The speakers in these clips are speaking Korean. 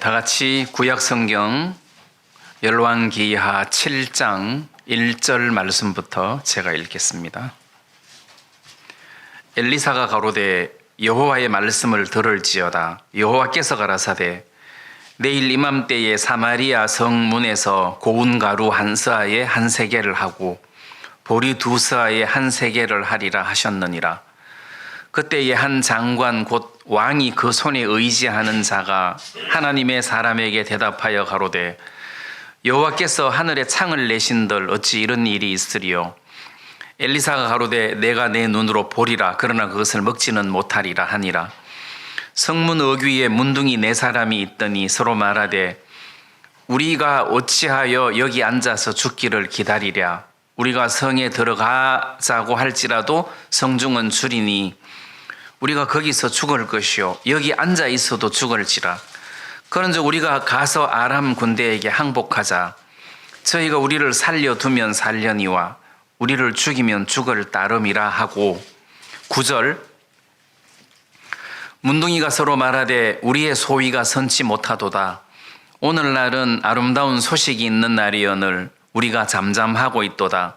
다 같이 구약성경 열왕기하 7장 1절 말씀부터 제가 읽겠습니다. 엘리사가 가로되 여호와의 말씀을 들을지어다. 여호와께서 가라사대 내일 이맘때에 사마리아 성문에서 고운 가루 한 스아에 한 세겔을 하고 보리 두 스아에 한 세겔을 하리라 하셨느니라. 그때에 한 장관 곧 왕이 그 손에 의지하는 자가 하나님의 사람에게 대답하여 가로되 여호와께서 하늘에 창을 내신들 어찌 이런 일이 있으리요. 엘리사가 가로되 내가 내 눈으로 보리라. 그러나 그것을 먹지는 못하리라 하니라. 성문 어귀에 문둥이 네 사람이 있더니 서로 말하되 우리가 어찌하여 여기 앉아서 죽기를 기다리랴. 우리가 성에 들어가자고 할지라도 성중은 줄이니 우리가 거기서 죽을 것이요 여기 앉아 있어도 죽을지라. 그런즉 우리가 가서 아람 군대에게 항복하자. 저희가 우리를 살려두면 살려니와 우리를 죽이면 죽을 따름이라 하고 9절 문둥이가 서로 말하되 우리의 소위가 선치 못하도다. 오늘날은 아름다운 소식이 있는 날이여늘 우리가 잠잠하고 있도다.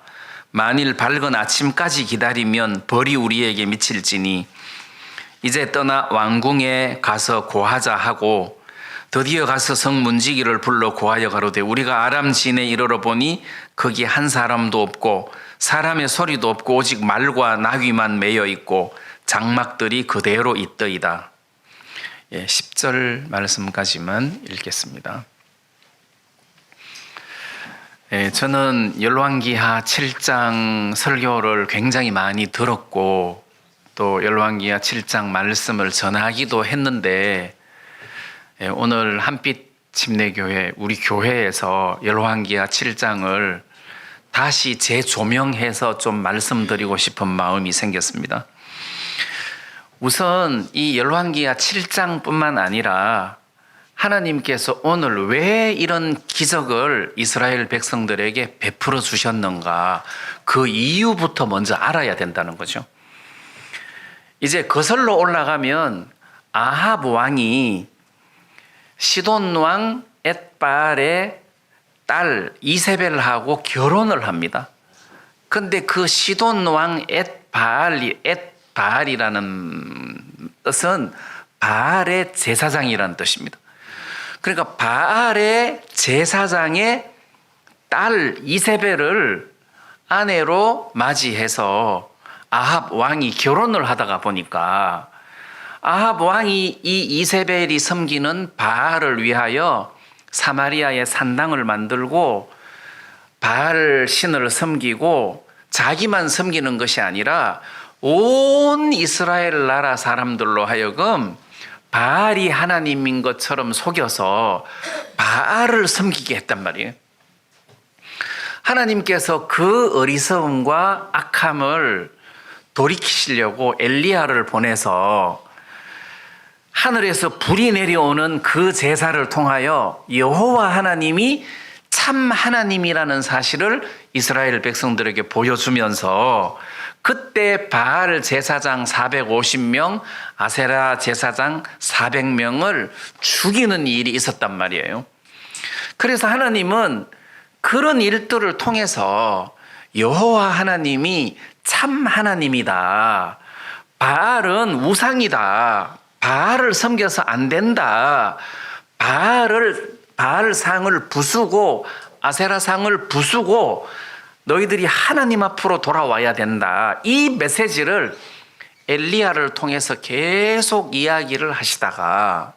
만일 밝은 아침까지 기다리면 벌이 우리에게 미칠지니 이제 떠나 왕궁에 가서 고하자 하고 드디어 가서 성문지기를 불러 고하여 가로되 우리가 아람 진에 이르러 보니 거기 한 사람도 없고 사람의 소리도 없고 오직 말과 나귀만 매여 있고 장막들이 그대로 있더이다. 10절 말씀까지만 읽겠습니다. 저는 열왕기하 7장 설교를 굉장히 많이 들었고 또 열왕기하 7장 말씀을 전하기도 했는데 오늘 한빛 침례교회 우리 교회에서 열왕기하 7장을 다시 재조명해서 좀 말씀드리고 싶은 마음이 생겼습니다. 우선 이 열왕기하 7장뿐만 아니라 하나님께서 오늘 왜 이런 기적을 이스라엘 백성들에게 베풀어 주셨는가 그 이유부터 먼저 알아야 된다는 거죠. 이제 거슬러 올라가면 아합 왕이 시돈 왕 엣바알의 딸 이세벨하고 결혼을 합니다. 근데 그 시돈 왕 엣바알이라는 뜻은 바알의 제사장이라는 뜻입니다. 그러니까 바알의 제사장의 딸 이세벨을 아내로 맞이해서 아합 왕이 결혼을 하다가 보니까 아합 왕이 이 이세벨이 섬기는 바알을 위하여 사마리아에 산당을 만들고 바알 신을 섬기고 자기만 섬기는 것이 아니라 온 이스라엘 나라 사람들로 하여금 바알이 하나님인 것처럼 속여서 바알을 섬기게 했단 말이에요. 하나님께서 그 어리석음과 악함을 돌이키시려고 엘리야를 보내서 하늘에서 불이 내려오는 그 제사를 통하여 여호와 하나님이 참 하나님이라는 사실을 이스라엘 백성들에게 보여주면서 그때 바알 제사장 450명, 아세라 제사장 400명을 죽이는 일이 있었단 말이에요. 그래서 하나님은 그런 일들을 통해서 여호와 하나님이 참 하나님이다. 바알은 우상이다. 바알을 섬겨서 안 된다. 바알 상을 부수고 아세라 상을 부수고 너희들이 하나님 앞으로 돌아와야 된다. 이 메시지를 엘리야를 통해서 계속 이야기를 하시다가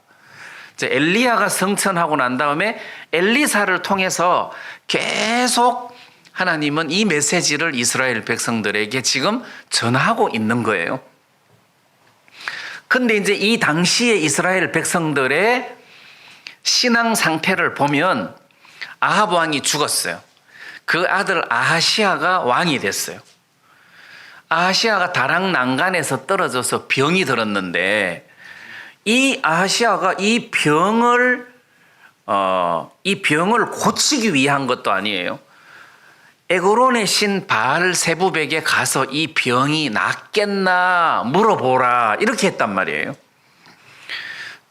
이제 엘리야가 승천하고 난 다음에 엘리사를 통해서 계속 하나님은 이 메시지를 이스라엘 백성들에게 지금 전하고 있는 거예요. 근데 이제 이 당시에 이스라엘 백성들의 신앙 상태를 보면 아합 왕이 죽었어요. 그 아들 아하시아가 왕이 됐어요. 아하시아가 다락 난간에서 떨어져서 병이 들었는데 이 아하시아가 이 병을 고치기 위한 것도 아니에요. 에그론의 신 바알 세부백에 가서 이 병이 낫겠나 물어보라 이렇게 했단 말이에요.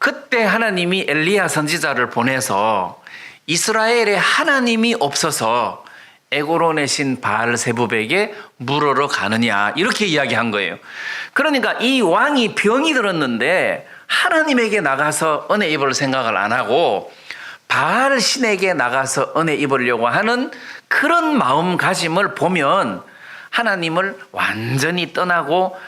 그때 하나님이 엘리야 선지자를 보내서 이스라엘에 하나님이 없어서 에고론의 신 바알세붑에게 물으러 가느냐 이렇게 이야기한 거예요. 그러니까 이 왕이 병이 들었는데 하나님에게 나가서 은혜 입을 생각을 안 하고 바알 신에게 나가서 은혜 입으려고 하는 그런 마음가짐을 보면 하나님을 완전히 떠나고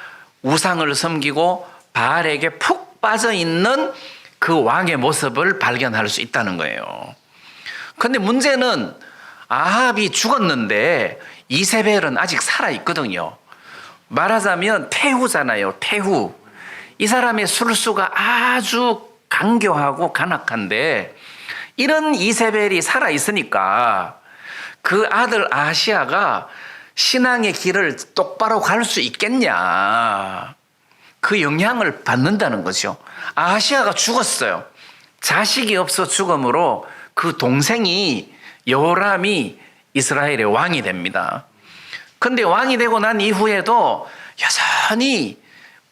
우상을 섬기고 바알에게 푹 빠져 있는 그 왕의 모습을 발견할 수 있다는 거예요. 그런데 문제는 아합이 죽었는데 이세벨은 아직 살아 있거든요. 말하자면 태후잖아요. 태후. 이 사람의 술수가 아주 간교하고 간악한데 이런 이세벨이 살아 있으니까 그 아들 아하시아가 신앙의 길을 똑바로 갈 수 있겠냐. 그 영향을 받는다는 거죠. 아하시아가 죽었어요. 자식이 없어 죽음으로 그 동생이 여호람이 이스라엘의 왕이 됩니다. 근데 왕이 되고 난 이후에도 여전히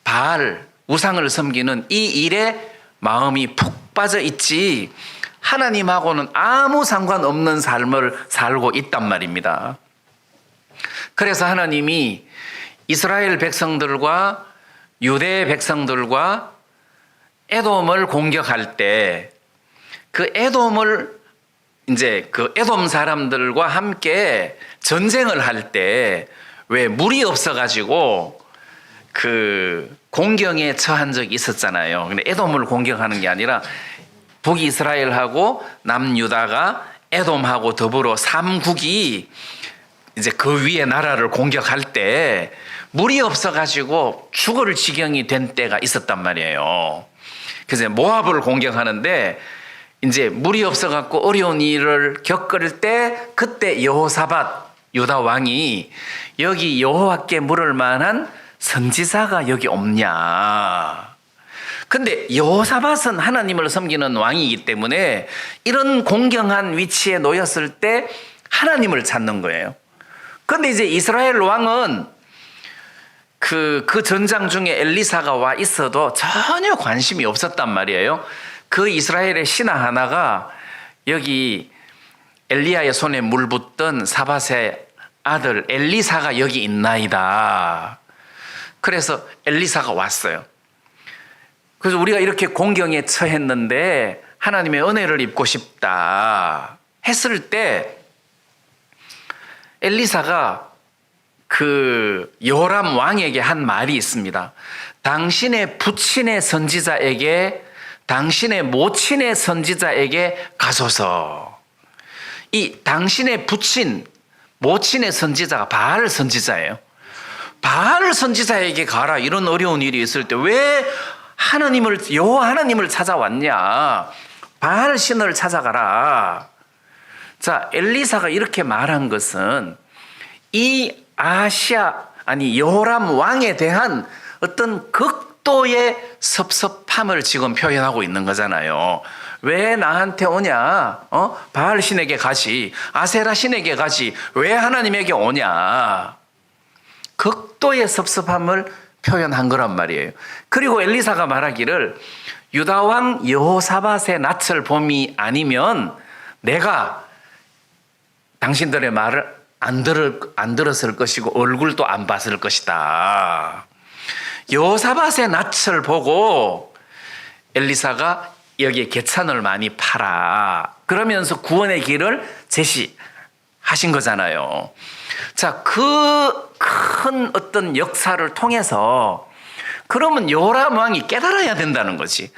바알 우상을 섬기는 이 일에 마음이 푹 빠져 있지 하나님하고는 아무 상관없는 삶을 살고 있단 말입니다. 그래서 하나님이 이스라엘 백성들과 유대 백성들과 에돔을 공격할 때 그 에돔을 이제 그 에돔 사람들과 함께 전쟁을 할 때 왜 물이 없어가지고 그 공경에 처한 적이 있었잖아요. 근데 에돔을 공격하는 게 아니라 북이스라엘하고 남유다가 에돔하고 더불어 3국이 이제 그 위에 나라를 공격할 때 물이 없어가지고 죽을 지경이 된 때가 있었단 말이에요. 그래서 모압을 공격하는데 이제 물이 없어갖고 어려운 일을 겪을 때 그때 여호사밧 유다 왕이 여기 여호와께 물을 만한 선지자가 여기 없냐. 근데 여호사밧은 하나님을 섬기는 왕이기 때문에 이런 공경한 위치에 놓였을 때 하나님을 찾는 거예요. 근데 이제 이스라엘 왕은 그 전장 중에 엘리사가 와 있어도 전혀 관심이 없었단 말이에요. 그 이스라엘의 신하 하나가 여기 엘리야의 손에 물 붓던 사밧의 아들 엘리사가 여기 있나이다. 그래서 엘리사가 왔어요. 그래서 우리가 이렇게 공경에 처했는데 하나님의 은혜를 입고 싶다 했을 때 엘리사가 그 여호람 왕에게 한 말이 있습니다. 당신의 부친의 선지자에게 당신의 모친의 선지자에게 가소서. 이 당신의 부친 모친의 선지자가 바알 선지자예요. 바알 선지자에게 가라. 이런 어려운 일이 있을 때 왜 여호와 하나님을 찾아왔냐. 바알 신을 찾아가라. 자, 엘리사가 이렇게 말한 것은 이 여호람 왕에 대한 어떤 극도의 섭섭함을 지금 표현하고 있는 거잖아요. 왜 나한테 오냐? 바알 신에게 가지. 아세라 신에게 가지. 왜 하나님에게 오냐? 극도의 섭섭함을 표현한 거란 말이에요. 그리고 엘리사가 말하기를 유다 왕 여호사밧의 낯을 봄이 아니면 내가 당신들의 말을 안 들었을 것이고 얼굴도 안 봤을 것이다. 여호사밧의 낯을 보고 엘리사가 여기에 개찬을 많이 팔아. 그러면서 구원의 길을 제시하신 거잖아요. 자, 그 큰 어떤 역사를 통해서 그러면 여호람 왕이 깨달아야 된다는 거지.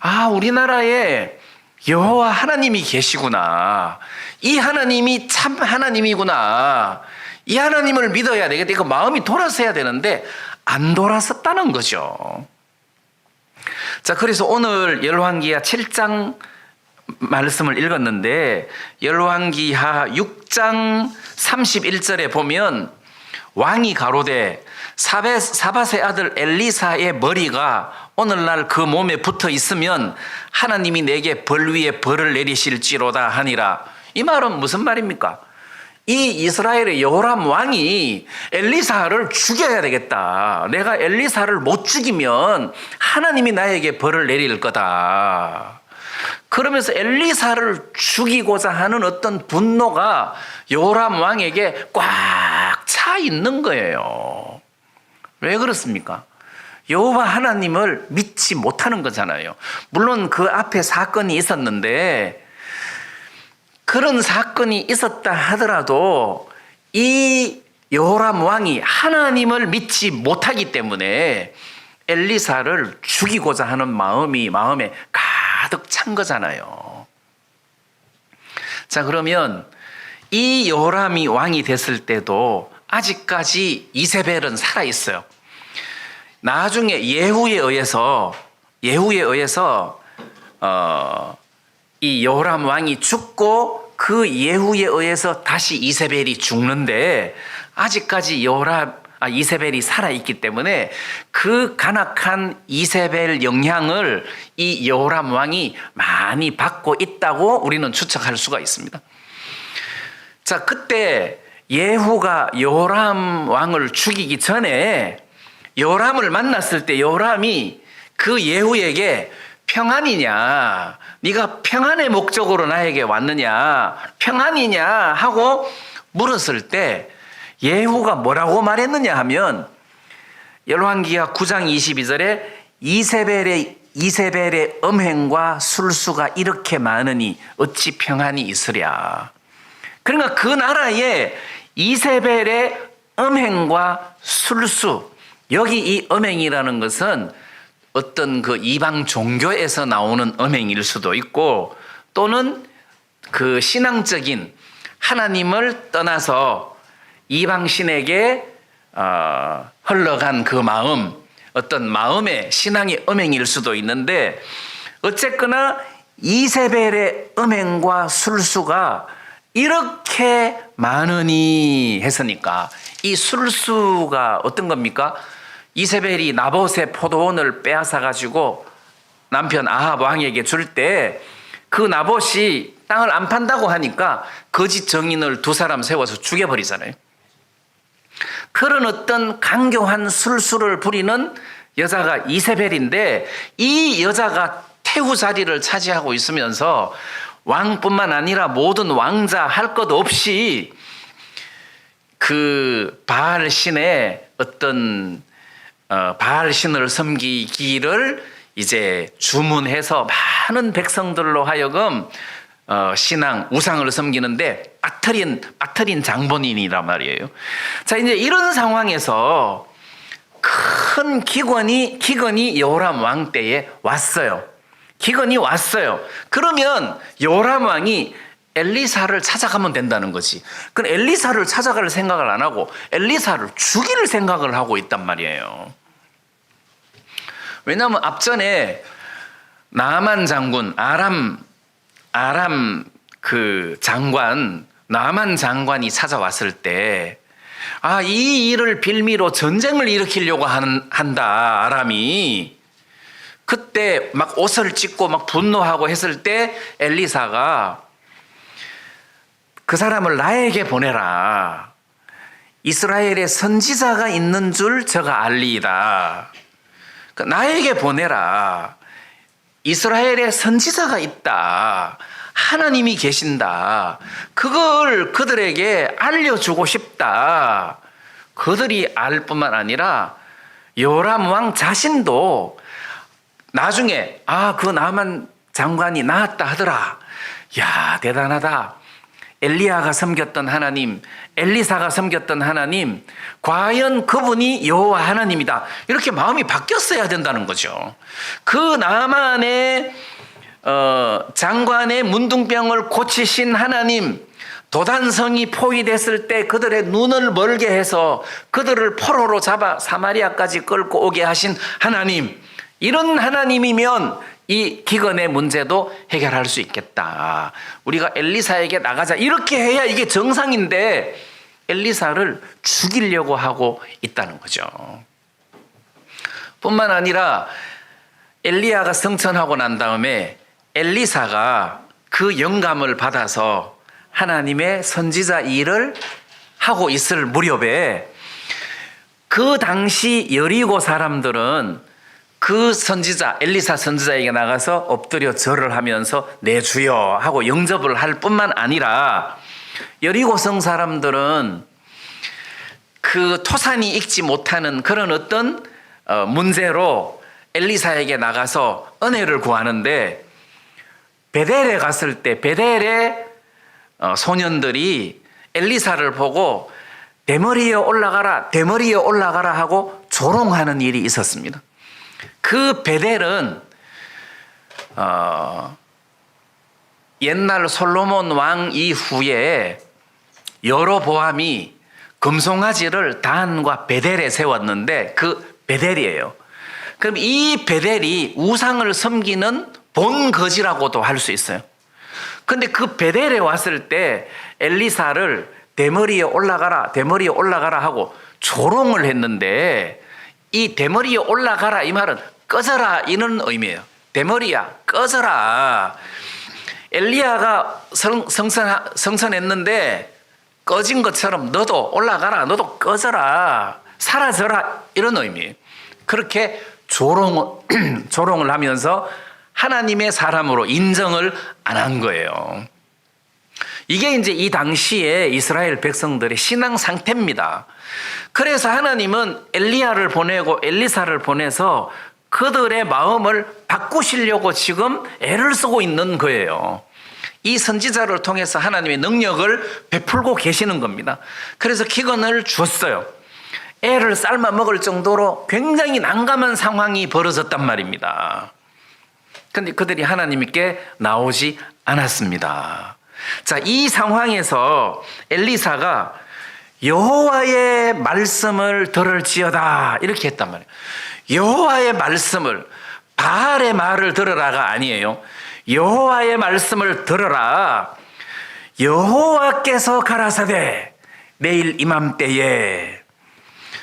아, 우리나라에 여호와 하나님이 계시구나. 이 하나님이 참 하나님이구나. 이 하나님을 믿어야 되겠다. 이거 마음이 돌아서야 되는데 안 돌아섰다는 거죠. 자, 그래서 오늘 열왕기하 7장 말씀을 읽었는데 열왕기하 6장 31절에 보면 왕이 가로되 사밧의 아들 엘리사의 머리가 오늘날 그 몸에 붙어 있으면 하나님이 내게 벌 위에 벌을 내리실지로다 하니라. 이 말은 무슨 말입니까? 이 이스라엘의 여호람 왕이 엘리사를 죽여야 되겠다. 내가 엘리사를 못 죽이면 하나님이 나에게 벌을 내릴 거다. 그러면서 엘리사를 죽이고자 하는 어떤 분노가 여호람 왕에게 꽉 차 있는 거예요. 왜 그렇습니까? 여호와 하나님을 믿지 못하는 거잖아요. 물론 그 앞에 사건이 있었는데 그런 사건이 있었다 하더라도 이 여호람 왕이 하나님을 믿지 못하기 때문에 엘리사를 죽이고자 하는 마음에 가득 찬 거잖아요. 자, 그러면 이 여호람이 왕이 됐을 때도 아직까지 이세벨은 살아 있어요. 나중에 예후에 의해서 이 여호람 왕이 죽고 그 예후에 의해서 다시 이세벨이 죽는데 아직까지 이세벨이 살아있기 때문에 그 간악한 이세벨 영향을 이 여호람 왕이 많이 받고 있다고 우리는 추측할 수가 있습니다. 자, 그때 예후가 여호람 왕을 죽이기 전에 여호람을 만났을 때 여호람이 그 예후에게 평안이냐, 네가 평안의 목적으로 나에게 왔느냐, 평안이냐 하고 물었을 때 예후가 뭐라고 말했느냐 하면 열왕기하 9장 22절에 이세벨의 음행과 술수가 이렇게 많으니 어찌 평안이 있으랴. 그러니까 그 나라에 이세벨의 음행과 술수, 여기 이 음행이라는 것은 어떤 그 이방 종교에서 나오는 음행일 수도 있고 또는 그 신앙적인 하나님을 떠나서 이방 신에게 흘러간 그 마음, 어떤 마음의 신앙의 음행일 수도 있는데 어쨌거나 이세벨의 음행과 술수가 이렇게 많으니 했으니까 이 술수가 어떤 겁니까? 이세벨이 나봇의 포도원을 빼앗아 가지고 남편 아합 왕에게 줄 때 그 나봇이 땅을 안 판다고 하니까 거짓 증인을 두 사람 세워서 죽여버리잖아요. 그런 어떤 강경한 술수를 부리는 여자가 이세벨인데 이 여자가 태후 자리를 차지하고 있으면서 왕뿐만 아니라 모든 왕자 할 것 없이 그 바알 신의 어떤 바알 신을 섬기기를 이제 주문해서 많은 백성들로 하여금 신앙 우상을 섬기는데 빠트린 장본인이란 말이에요. 자, 이제 이런 상황에서 큰 기근이 여호람 왕 때에 왔어요. 기근이 왔어요. 그러면 여호람 왕이 엘리사를 찾아가면 된다는 거지. 그럼 엘리사를 찾아갈 생각을 안 하고 엘리사를 죽일 생각을 하고 있단 말이에요. 왜냐하면 앞전에 나아만 장군, 아람 그 장관, 나아만 장관이 찾아왔을 때, 이 일을 빌미로 전쟁을 일으키려고 한다, 아람이. 그때 막 옷을 찢고 막 분노하고 했을 때 엘리사가 그 사람을 나에게 보내라. 이스라엘에 선지자가 있는 줄 저가 알리이다. 나에게 보내라. 이스라엘에 선지자가 있다. 하나님이 계신다. 그걸 그들에게 알려주고 싶다. 그들이 알 뿐만 아니라 요람 왕 자신도 나중에 그 나만 장관이 나았다 하더라. 야, 대단하다. 엘리야가 섬겼던 하나님, 엘리사가 섬겼던 하나님, 과연 그분이 여호와 하나님이다. 이렇게 마음이 바뀌었어야 된다는 거죠. 그 나만의 장관의 문둥병을 고치신 하나님, 도단성이 포위됐을 때 그들의 눈을 멀게 해서 그들을 포로로 잡아 사마리아까지 끌고 오게 하신 하나님, 이런 하나님이면 이 기근의 문제도 해결할 수 있겠다. 우리가 엘리사에게 나가자. 이렇게 해야 이게 정상인데 엘리사를 죽이려고 하고 있다는 거죠. 뿐만 아니라 엘리야가 승천하고 난 다음에 엘리사가 그 영감을 받아서 하나님의 선지자 일을 하고 있을 무렵에 그 당시 여리고 사람들은 그 선지자 엘리사 선지자에게 나가서 엎드려 절을 하면서 내 주여 하고 영접을 할 뿐만 아니라 여리고성 사람들은 그 토산이 익지 못하는 그런 어떤 문제로 엘리사에게 나가서 은혜를 구하는데 베델에 갔을 때 베델의 소년들이 엘리사를 보고 대머리에 올라가라 대머리에 올라가라 하고 조롱하는 일이 있었습니다. 그 베델은 옛날 솔로몬 왕 이후에 여로보암이 금송아지를 단과 베델에 세웠는데 그 베델이에요. 그럼 이 베델이 우상을 섬기는 본거지라고도 할 수 있어요. 근데 그 베델에 왔을 때 엘리사를 대머리에 올라가라 대머리에 올라가라 하고 조롱을 했는데 이 대머리에 올라가라 이 말은 꺼져라 이런 의미예요. 대머리야 꺼져라. 엘리야가 성선했는데 꺼진 것처럼 너도 올라가라 너도 꺼져라 사라져라 이런 의미예요. 그렇게 조롱을 하면서 하나님의 사람으로 인정을 안 한 거예요. 이게 이제 이 당시에 이스라엘 백성들의 신앙 상태입니다. 그래서 하나님은 엘리야를 보내고 엘리사를 보내서 그들의 마음을 바꾸시려고 지금 애를 쓰고 있는 거예요. 이 선지자를 통해서 하나님의 능력을 베풀고 계시는 겁니다. 그래서 기근을 주었어요. 애를 삶아 먹을 정도로 굉장히 난감한 상황이 벌어졌단 말입니다. 그런데 그들이 하나님께 나오지 않았습니다. 자, 이 상황에서 엘리사가 여호와의 말씀을 들을지어다 이렇게 했단 말이에요. 여호와의 말씀을 바알의 말을 들으라가 아니에요. 여호와의 말씀을 들으라. 여호와께서 가라사대 내일 이맘때에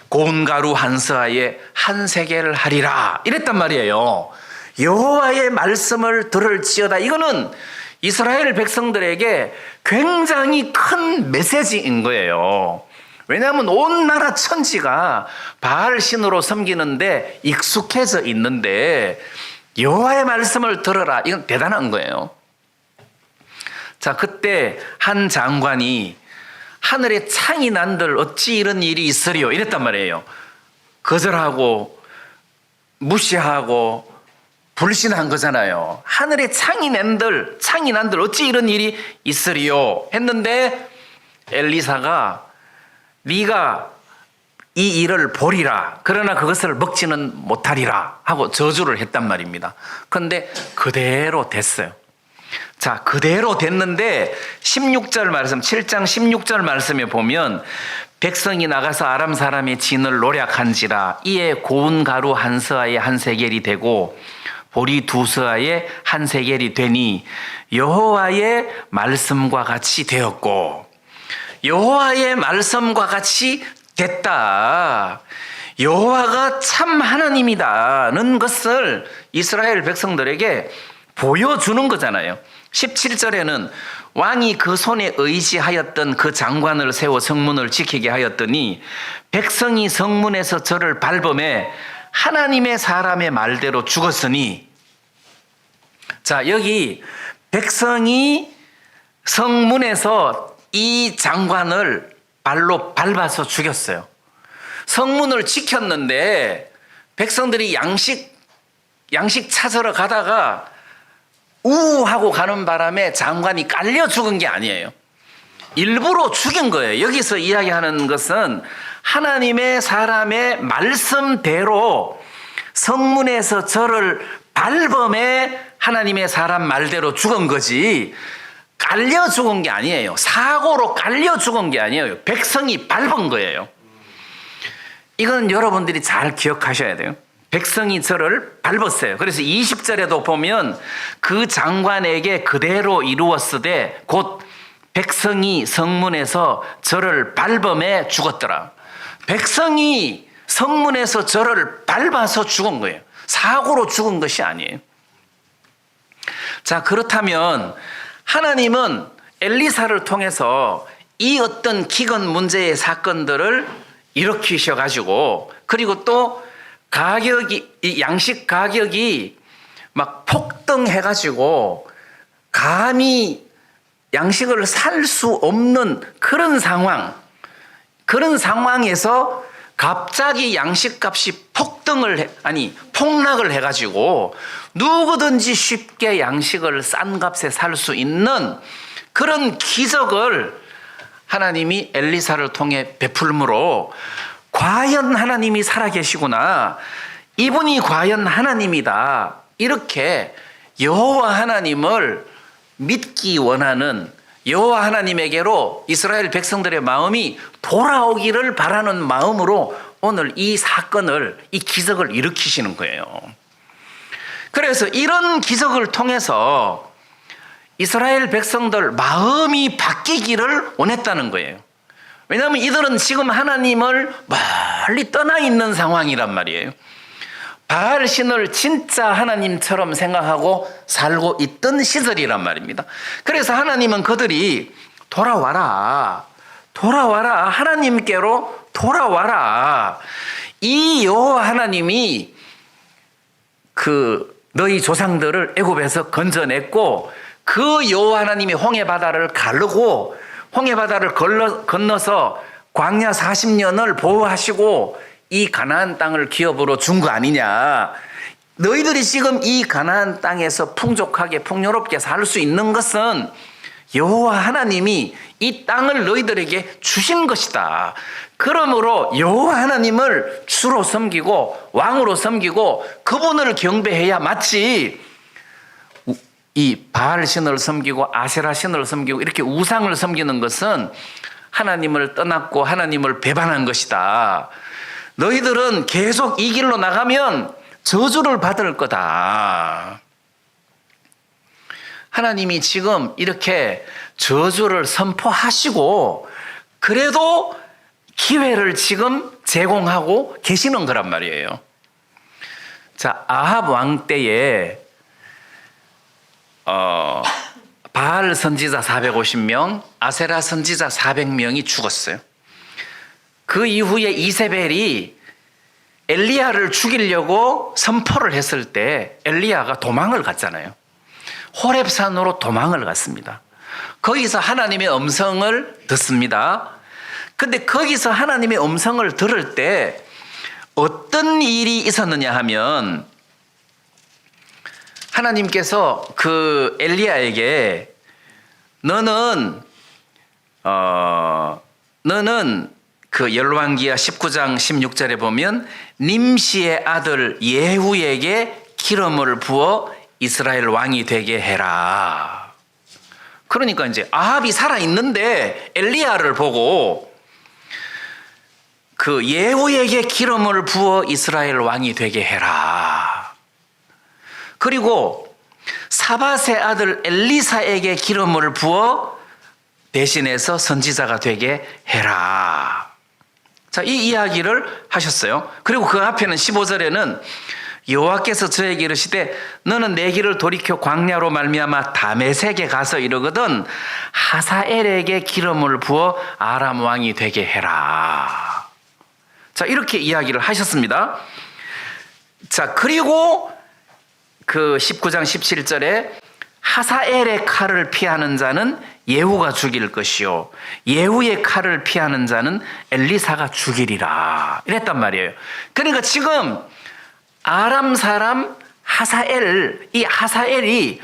고운 가루 한 서아에 한 세겔을 하리라 이랬단 말이에요. 여호와의 말씀을 들을지어다. 이거는 이스라엘 백성들에게 굉장히 큰 메시지인 거예요. 왜냐하면 온 나라 천지가 바알 신으로 섬기는데 익숙해져 있는데 여호와의 말씀을 들어라. 이건 대단한 거예요. 자, 그때 한 장관이 하늘에 창이 난들 어찌 이런 일이 있으리요 이랬단 말이에요. 거절하고 무시하고 불신한 거잖아요. 하늘에 창이 난들 어찌 이런 일이 있으리요 했는데 엘리사가 네가 이 일을 보리라. 그러나 그것을 먹지는 못하리라 하고 저주를 했단 말입니다. 그런데 그대로 됐어요. 자, 그대로 됐는데 16절 말씀, 7장 16절 말씀에 보면 백성이 나가서 아람 사람의 진을 노략한지라 이에 고운 가루 한 서아에 한 세겔이 되고 보리 두 서아에 한 세겔이 되니 여호와의 말씀과 같이 되었고 여호와의 말씀과 같이 됐다. 여호와가 참 하나님이다는 것을 이스라엘 백성들에게 보여주는 거잖아요. 17절에는 왕이 그 손에 의지하였던 그 장관을 세워 성문을 지키게 하였더니 백성이 성문에서 저를 밟음에 하나님의 사람의 말대로 죽었으니. 자, 여기 백성이 성문에서 이 장관을 발로 밟아서 죽였어요. 성문을 지켰는데 백성들이 양식 찾으러 가다가 우하고 가는 바람에 장관이 깔려 죽은 게 아니에요. 일부러 죽인 거예요. 여기서 이야기하는 것은 하나님의 사람의 말씀대로 성문에서 저를 밟음에 하나님의 사람 말대로 죽은 거지 깔려 죽은 게 아니에요. 사고로 깔려 죽은 게 아니에요. 백성이 밟은 거예요. 이건 여러분들이 잘 기억하셔야 돼요. 백성이 저를 밟았어요. 그래서 20절에도 보면 그 장관에게 그대로 이루었으되 곧 백성이 성문에서 저를 밟음에 죽었더라. 백성이 성문에서 저를 밟아서 죽은 거예요. 사고로 죽은 것이 아니에요. 자, 그렇다면 하나님은 엘리사를 통해서 이 어떤 기근 문제의 사건들을 일으키셔 가지고, 그리고 또 이 양식 가격이 막 폭등해 가지고 감히 양식을 살 수 없는 그런 상황에서 갑자기 양식값이 폭락을 해 가지고 누구든지 쉽게 양식을 싼 값에 살 수 있는 그런 기적을 하나님이 엘리사를 통해 베풀므로, 과연 하나님이 살아계시구나, 이분이 과연 하나님이다, 이렇게 여호와 하나님을 믿기 원하는, 여호와 하나님에게로 이스라엘 백성들의 마음이 돌아오기를 바라는 마음으로 오늘 이 사건을, 이 기적을 일으키시는 거예요. 그래서 이런 기적을 통해서 이스라엘 백성들 마음이 바뀌기를 원했다는 거예요. 왜냐하면 이들은 지금 하나님을 멀리 떠나 있는 상황이란 말이에요. 바알 신을 진짜 하나님처럼 생각하고 살고 있던 시절이란 말입니다. 그래서 하나님은 그들이 돌아와라, 하나님께로 돌아와라, 이 여호와 하나님이 너희 조상들을 애굽에서 건져냈고, 그 여호와 하나님이 홍해바다를 가르고 홍해바다를 건너서 광야 40년을 보호하시고 이 가나안 땅을 기업으로 준 거 아니냐. 너희들이 지금 이 가나안 땅에서 풍족하게 풍요롭게 살 수 있는 것은 여호와 하나님이 이 땅을 너희들에게 주신 것이다. 그러므로 여호와 하나님을 주로 섬기고 왕으로 섬기고 그분을 경배해야 마치 이 바알 신을 섬기고 아세라 신을 섬기고 이렇게 우상을 섬기는 것은 하나님을 떠났고 하나님을 배반한 것이다. 너희들은 계속 이 길로 나가면 저주를 받을 거다. 하나님이 지금 이렇게 저주를 선포하시고 그래도 기회를 지금 제공하고 계시는 거란 말이에요. 자, 아합 왕 때에 바알 선지자 450명, 아세라 선지자 400명이 죽었어요. 그 이후에 이세벨이 엘리야를 죽이려고 선포를 했을 때 엘리야가 도망을 갔잖아요. 호렙산으로 도망을 갔습니다. 거기서 하나님의 음성을 듣습니다. 근데 거기서 하나님의 음성을 들을 때 어떤 일이 있었느냐 하면, 하나님께서 그 엘리야에게 너는 그 열왕기하 19장 16절에 보면 님시의 아들 예후에게 기름을 부어 이스라엘 왕이 되게 해라. 그러니까 이제 아합이 살아있는데 엘리야를 보고 그 예후에게 기름을 부어 이스라엘 왕이 되게 해라. 그리고 사밧의 아들 엘리사에게 기름을 부어 대신해서 선지자가 되게 해라. 자, 이 이야기를 하셨어요. 그리고 그 앞에는 15절에는 여호와께서 저에게 이르시되 너는 내 길을 돌이켜 광야로 말미암아 다메섹에 가서 이르거든 하사엘에게 기름을 부어 아람 왕이 되게 해라. 자, 이렇게 이야기를 하셨습니다. 자, 그리고 그 19장 17절에 하사엘의 칼을 피하는 자는 예후가 죽일 것이요 예후의 칼을 피하는 자는 엘리사가 죽이리라 이랬단 말이에요. 그러니까 지금 아람 사람 하사엘, 이 하사엘이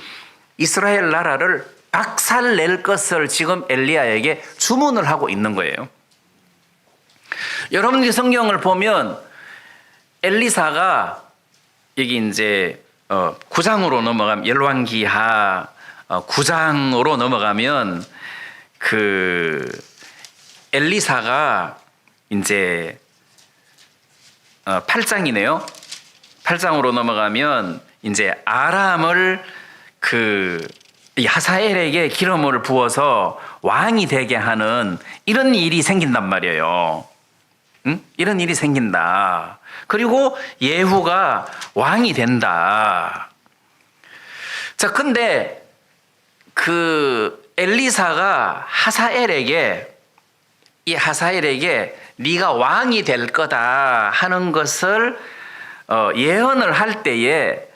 이스라엘 나라를 박살낼 것을 지금 엘리야에게 주문을 하고 있는 거예요. 여러분들이 성경을 보면 엘리사가 여기 이제 9장으로 넘어가면 열왕기하 9장으로 넘어가면 그 엘리사가 이제 8장이네요. 8장으로 넘어가면 이제 아람을 그 하사엘에게 기름을 부어서 왕이 되게 하는 이런 일이 생긴단 말이에요. 응? 이런 일이 생긴다. 그리고 예후가 왕이 된다. 자, 근데 그 엘리사가 하사엘에게 네가 왕이 될 거다 하는 것을 예언을 할 때에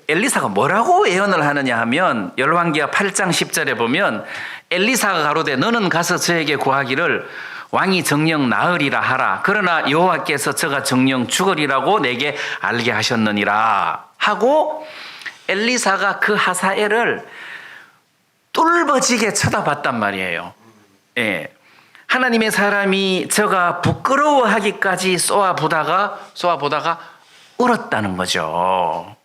엘리사가 뭐라고 예언을 하느냐 하면 열왕기하 8장 10절에 보면 엘리사가 가로되 너는 가서 저에게 구하기를 왕이 정녕 나으리라 하라. 그러나 여호와께서 저가 정녕 죽으리라고 내게 알게 하셨느니라 하고 엘리사가 그 하사엘을 뚫어지게 쳐다봤단 말이에요. 예. 하나님의 사람이 저가 부끄러워하기까지 쏘아보다가 울었다는 거죠.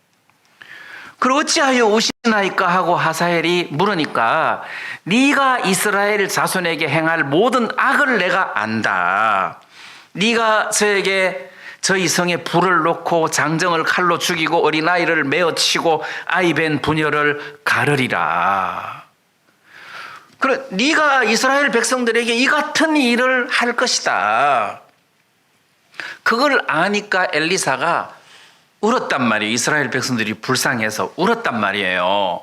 그리고 어찌하여 우시나이까 하고 하사엘이 물으니까 네가 이스라엘 자손에게 행할 모든 악을 내가 안다. 네가 저에게 저희 성에 불을 놓고 장정을 칼로 죽이고 어린아이를 메어 치고 아이 벤 부녀를 가르리라. 그래, 네가 이스라엘 백성들에게 이 같은 일을 할 것이다. 그걸 아니까 엘리사가 울었단 말이에요. 이스라엘 백성들이 불쌍해서 울었단 말이에요.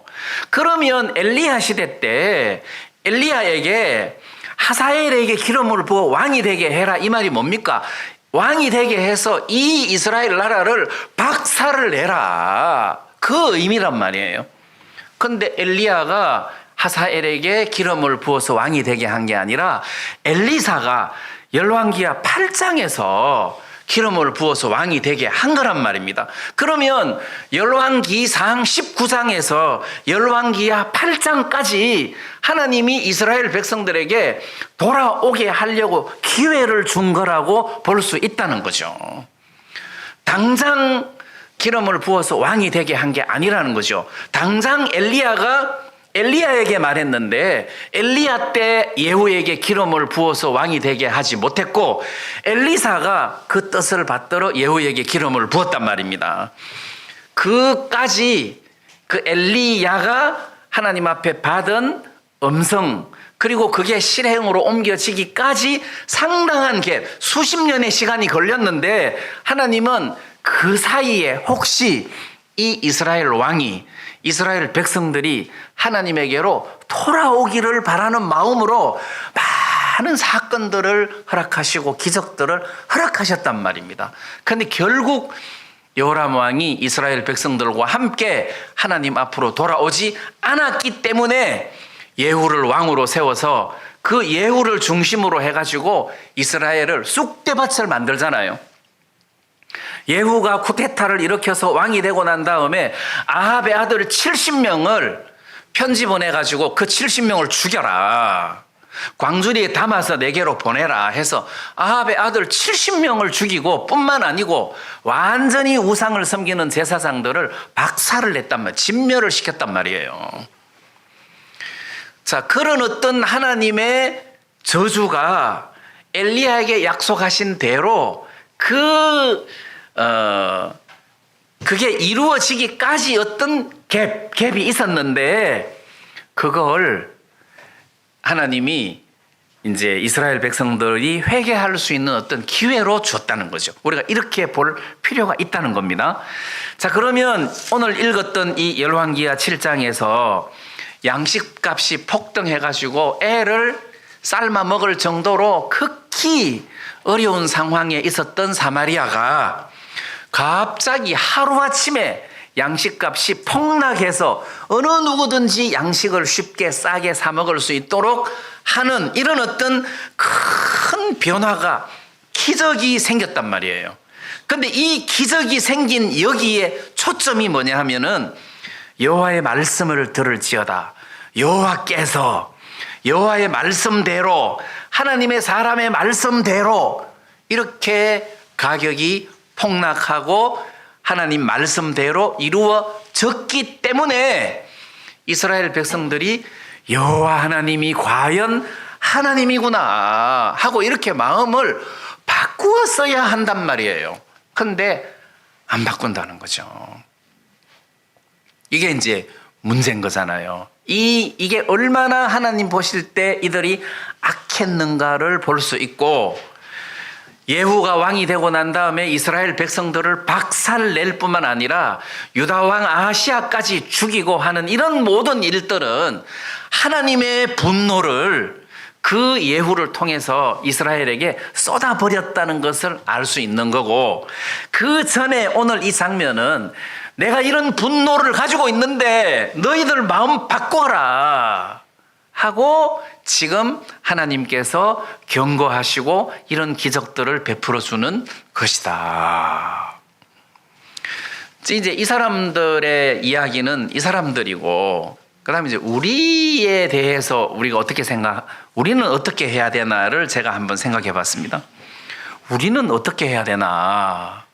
그러면 엘리야 시대 때 엘리야에게 하사엘에게 기름을 부어 왕이 되게 해라 이 말이 뭡니까? 왕이 되게 해서 이 이스라엘 나라를 박살을 내라. 그 의미란 말이에요. 그런데 엘리야가 하사엘에게 기름을 부어서 왕이 되게 한 게 아니라 엘리사가 열왕기하 8장에서 기름을 부어서 왕이 되게 한 거란 말입니다. 그러면 열왕기상 19장에서 열왕기하 8장까지 하나님이 이스라엘 백성들에게 돌아오게 하려고 기회를 준 거라고 볼 수 있다는 거죠. 당장 기름을 부어서 왕이 되게 한 게 아니라는 거죠. 당장 엘리야에게 말했는데 엘리야 때 예후에게 기름을 부어서 왕이 되게 하지 못했고 엘리사가 그 뜻을 받들어 예후에게 기름을 부었단 말입니다. 그까지 그 엘리야가 하나님 앞에 받은 음성 그리고 그게 실행으로 옮겨지기까지 상당한 게 수십 년의 시간이 걸렸는데 하나님은 그 사이에 혹시 이 이스라엘 왕이 이스라엘 백성들이 하나님에게로 돌아오기를 바라는 마음으로 많은 사건들을 허락하시고 기적들을 허락하셨단 말입니다. 그런데 결국 여호람 왕이 이스라엘 백성들과 함께 하나님 앞으로 돌아오지 않았기 때문에 예후를 왕으로 세워서 그 예후를 중심으로 해가지고 이스라엘을 쑥대밭을 만들잖아요. 예후가 쿠데타를 일으켜서 왕이 되고 난 다음에 아합의 아들 70명을 편지 보내가지고 그 70명을 죽여라. 광주리에 담아서 내게로 보내라 해서 아합의 아들 70명을 죽이고 뿐만 아니고 완전히 우상을 섬기는 제사장들을 박살을 냈단 말이에요. 진멸을 시켰단 말이에요. 자, 그런 어떤 하나님의 저주가 엘리야에게 약속하신 대로 그게 이루어지기까지 어떤 갭이 있었는데 그걸 하나님이 이제 이스라엘 백성들이 회개할 수 있는 어떤 기회로 줬다는 거죠. 우리가 이렇게 볼 필요가 있다는 겁니다. 자, 그러면 오늘 읽었던 이 열왕기하 7장에서 양식값이 폭등해가지고 애를 삶아 먹을 정도로 극히 어려운 상황에 있었던 사마리아가 갑자기 하루아침에 양식값이 폭락해서 어느 누구든지 양식을 쉽게 싸게 사 먹을 수 있도록 하는 이런 어떤 큰 변화가 기적이 생겼단 말이에요. 그런데 이 기적이 생긴 여기에 초점이 뭐냐 하면은 여호와의 말씀을 들을지어다. 여호와께서 여호와의 말씀대로 하나님의 사람의 말씀대로 이렇게 가격이 폭락하고 하나님 말씀대로 이루어졌기 때문에 이스라엘 백성들이 여호와 하나님이 과연 하나님이구나 하고 이렇게 마음을 바꾸었어야 한단 말이에요. 그런데 안 바꾼다는 거죠. 이게 이제 문제인 거잖아요. 이게 얼마나 하나님 보실 때 이들이 악했는가를 볼 수 있고 예후가 왕이 되고 난 다음에 이스라엘 백성들을 박살낼 뿐만 아니라 유다 왕 아하시아까지 죽이고 하는 이런 모든 일들은 하나님의 분노를 그 예후를 통해서 이스라엘에게 쏟아버렸다는 것을 알 수 있는 거고, 그 전에 오늘 이 장면은 내가 이런 분노를 가지고 있는데 너희들 마음 바꿔라 하고 지금 하나님께서 경고하시고 이런 기적들을 베풀어 주는 것이다. 이제 이 사람들의 이야기는 이 사람들이고, 그 다음에 이제 우리에 대해서 우리는 어떻게 해야 되나를 제가 한번 생각해 봤습니다. 우리는 어떻게 해야 되나.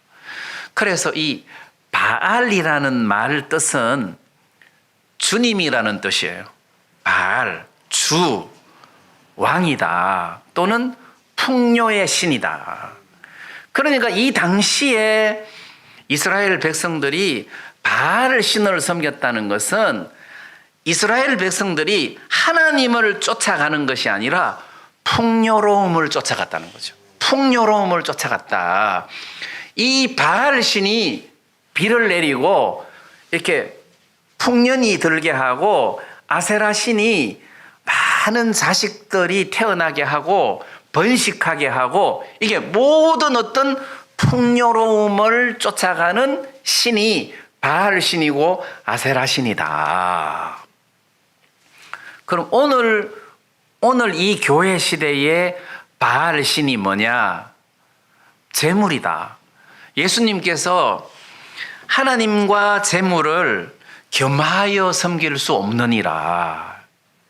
그래서 이 바알이라는 말 뜻은 주님이라는 뜻이에요. 바알, 주, 왕이다. 또는 풍요의 신이다. 그러니까 이 당시에 이스라엘 백성들이 바알 신을 섬겼다는 것은 이스라엘 백성들이 하나님을 쫓아가는 것이 아니라 풍요로움을 쫓아갔다는 거죠. 풍요로움을 쫓아갔다. 이 바알 신이 비를 내리고 이렇게 풍년이 들게 하고, 아세라 신이 많은 자식들이 태어나게 하고 번식하게 하고, 이게 모든 어떤 풍요로움을 쫓아가는 신이 바알 신이고 아세라 신이다. 그럼 오늘 이 교회 시대의 바알 신이 뭐냐? 재물이다. 예수님께서 하나님과 재물을 겸하여 섬길 수 없느니라.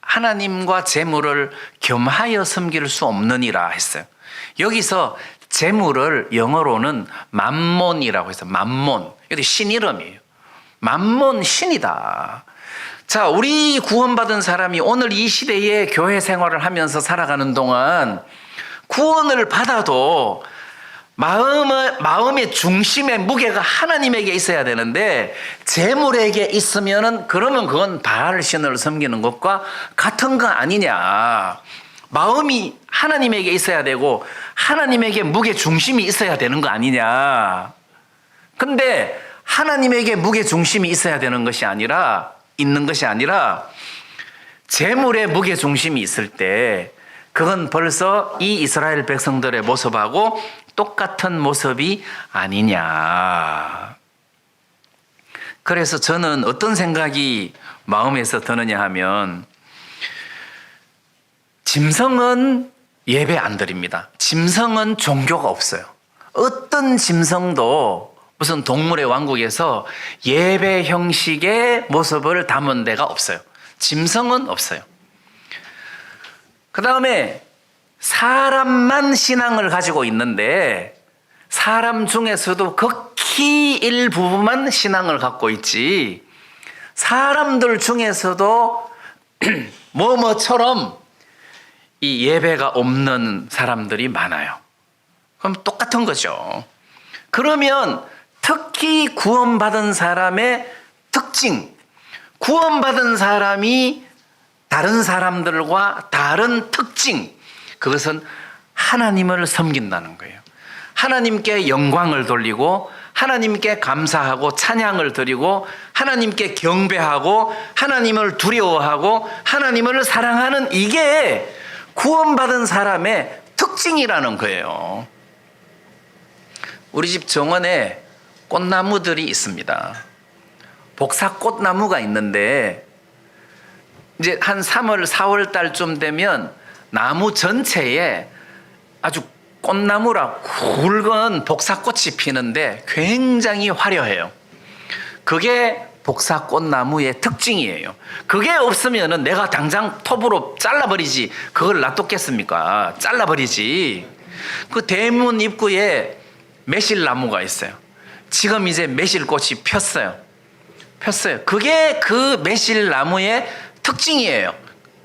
하나님과 재물을 겸하여 섬길 수 없느니라 했어요. 여기서 재물을 영어로는 맘몬이라고 해서, 맘몬. 이게 신 이름이에요. 맘몬 신이다. 자, 우리 구원받은 사람이 오늘 이 시대에 교회 생활을 하면서 살아가는 동안 구원을 받아도 마음의 중심의 무게가 하나님에게 있어야 되는데, 재물에게 있으면은 그러면 그건 바알 신을 섬기는 것과 같은 거 아니냐. 마음이 하나님에게 있어야 되고 하나님에게 무게 중심이 있어야 되는 거 아니냐. 근데 하나님에게 무게 중심이 있어야 되는 것이 아니라, 있는 것이 아니라 재물에 무게 중심이 있을 때 그건 벌써 이 이스라엘 백성들의 모습하고 똑같은 모습이 아니냐. 그래서 저는 어떤 생각이 마음에서 드느냐 하면, 짐승은 예배 안 드립니다. 짐승은 종교가 없어요. 어떤 짐승도 무슨 동물의 왕국에서 예배 형식의 모습을 담은 데가 없어요. 짐승은 없어요. 그 다음에 사람만 신앙을 가지고 있는데, 사람 중에서도 극히 일부분만 신앙을 갖고 있지, 사람들 중에서도 뭐뭐처럼 이 예배가 없는 사람들이 많아요. 그럼 똑같은 거죠. 그러면 특히 구원받은 사람의 특징, 구원받은 사람이 다른 사람들과 다른 특징, 그것은 하나님을 섬긴다는 거예요. 하나님께 영광을 돌리고 하나님께 감사하고 찬양을 드리고 하나님께 경배하고 하나님을 두려워하고 하나님을 사랑하는, 이게 구원받은 사람의 특징이라는 거예요. 우리 집 정원에 꽃나무들이 있습니다. 복사꽃나무가 있는데, 이제 한 3월, 4월 달쯤 되면 나무 전체에 아주 꽃나무라 굵은 복사꽃이 피는데 굉장히 화려해요. 그게 복사꽃나무의 특징이에요. 그게 없으면은 내가 당장 톱으로 잘라버리지, 그걸 놔뒀겠습니까? 잘라버리지. 그 대문 입구에 매실나무가 있어요. 지금 이제 매실꽃이 폈어요. 그게 그 매실나무의 특징이에요.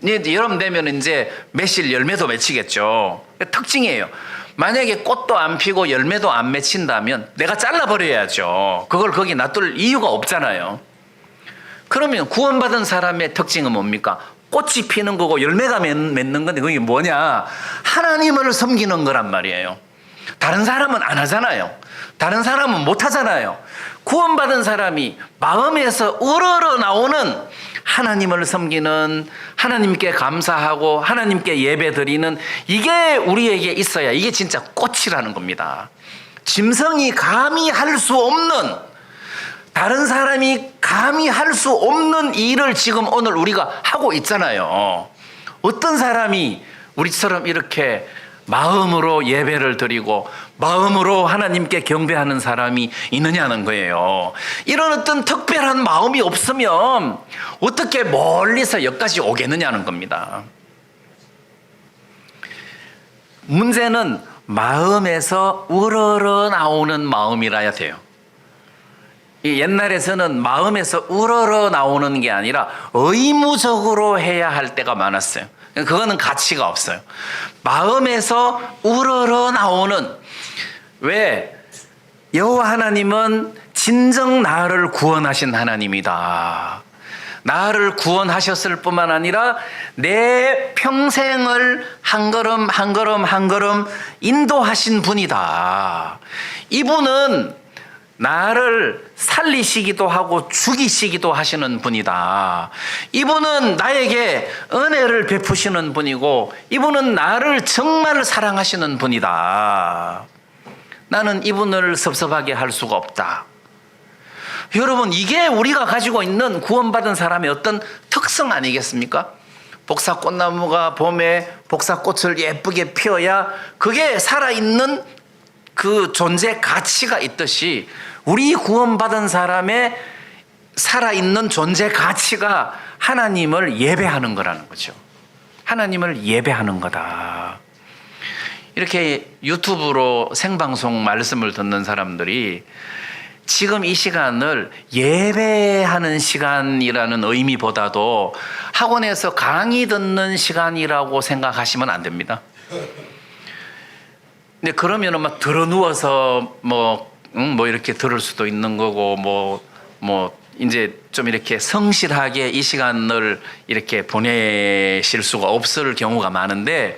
여름 되면 이제 매실 열매도 맺히겠죠. 특징이에요. 만약에 꽃도 안 피고 열매도 안 맺힌다면 내가 잘라버려야죠. 그걸 거기 놔둘 이유가 없잖아요. 그러면 구원받은 사람의 특징은 뭡니까? 꽃이 피는 거고 열매가 맺는 건데 그게 뭐냐? 하나님을 섬기는 거란 말이에요. 다른 사람은 안 하잖아요. 다른 사람은 못 하잖아요. 구원받은 사람이 마음에서 우러러 나오는 하나님을 섬기는, 하나님께 감사하고 하나님께 예배드리는, 이게 우리에게 있어야 이게 진짜 꽃이라는 겁니다. 짐승이 감히 할 수 없는, 다른 사람이 감히 할 수 없는 일을 지금 오늘 우리가 하고 있잖아요. 어떤 사람이 우리처럼 이렇게 마음으로 예배를 드리고 마음으로 하나님께 경배하는 사람이 있느냐는 거예요. 이런 어떤 특별한 마음이 없으면 어떻게 멀리서 여기까지 오겠느냐는 겁니다. 문제는 마음에서 우러러 나오는 마음이라야 돼요. 옛날에서는 마음에서 우러러 나오는 게 아니라 의무적으로 해야 할 때가 많았어요. 그거는 가치가 없어요. 마음에서 우러러 나오는, 왜? 여호와 하나님은 진정 나를 구원하신 하나님이다. 나를 구원하셨을 뿐만 아니라 내 평생을 한 걸음 한 걸음 한 걸음 인도하신 분이다. 이분은 나를 살리시기도 하고 죽이시기도 하시는 분이다. 이분은 나에게 은혜를 베푸시는 분이고 이분은 나를 정말 사랑하시는 분이다. 나는 이분을 섭섭하게 할 수가 없다. 여러분, 이게 우리가 가지고 있는 구원받은 사람의 어떤 특성 아니겠습니까? 복사꽃나무가 봄에 복사꽃을 예쁘게 피워야 그게 살아있는 그 존재 가치가 있듯이 우리 구원받은 사람의 살아있는 존재 가치가 하나님을 예배하는 거라는 거죠. 하나님을 예배하는 거다. 이렇게 유튜브로 생방송 말씀을 듣는 사람들이 지금 이 시간을 예배하는 시간이라는 의미보다도 학원에서 강의 듣는 시간이라고 생각하시면 안 됩니다. 근데 그러면은 막 들어 누워서 뭐 이렇게 들을 수도 있는 거고 뭐 이제 좀 이렇게 성실하게 이 시간을 이렇게 보내실 수가 없을 경우가 많은데,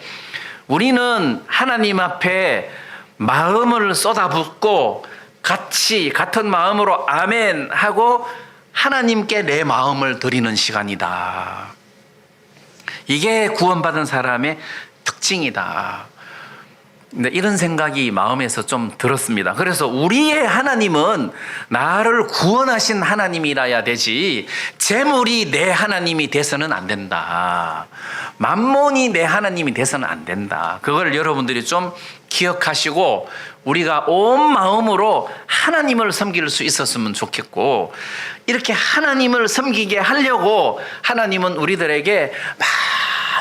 우리는 하나님 앞에 마음을 쏟아붓고 같은 마음으로 아멘 하고 하나님께 내 마음을 드리는 시간이다. 이게 구원받은 사람의 특징이다. 근데 이런 생각이 마음에서 좀 들었습니다. 그래서 우리의 하나님은 나를 구원하신 하나님이라야 되지 재물이 내 하나님이 돼서는 안 된다. 만몬이 내 하나님이 돼서는 안 된다. 그걸 여러분들이 좀 기억하시고 우리가 온 마음으로 하나님을 섬길 수 있었으면 좋겠고, 이렇게 하나님을 섬기게 하려고 하나님은 우리들에게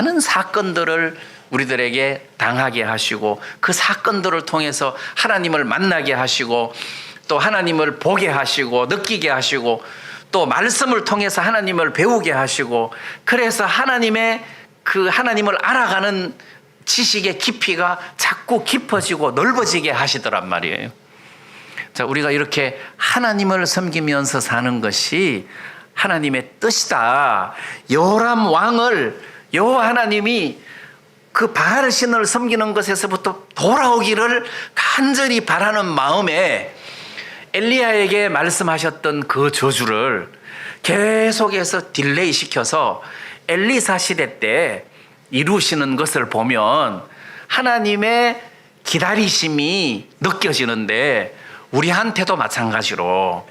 많은 사건들을 우리들에게 당하게 하시고 그 사건들을 통해서 하나님을 만나게 하시고 또 하나님을 보게 하시고 느끼게 하시고 또 말씀을 통해서 하나님을 배우게 하시고, 그래서 하나님의 그 하나님을 알아가는 지식의 깊이가 자꾸 깊어지고 넓어지게 하시더란 말이에요. 자, 우리가 이렇게 하나님을 섬기면서 사는 것이 하나님의 뜻이다. 요람 왕을 여호와 하나님이 그 바알 신을 섬기는 것에서부터 돌아오기를 간절히 바라는 마음에 엘리야에게 말씀하셨던 그 저주를 계속해서 딜레이 시켜서 엘리사 시대 때 이루시는 것을 보면 하나님의 기다리심이 느껴지는데, 우리한테도 마찬가지로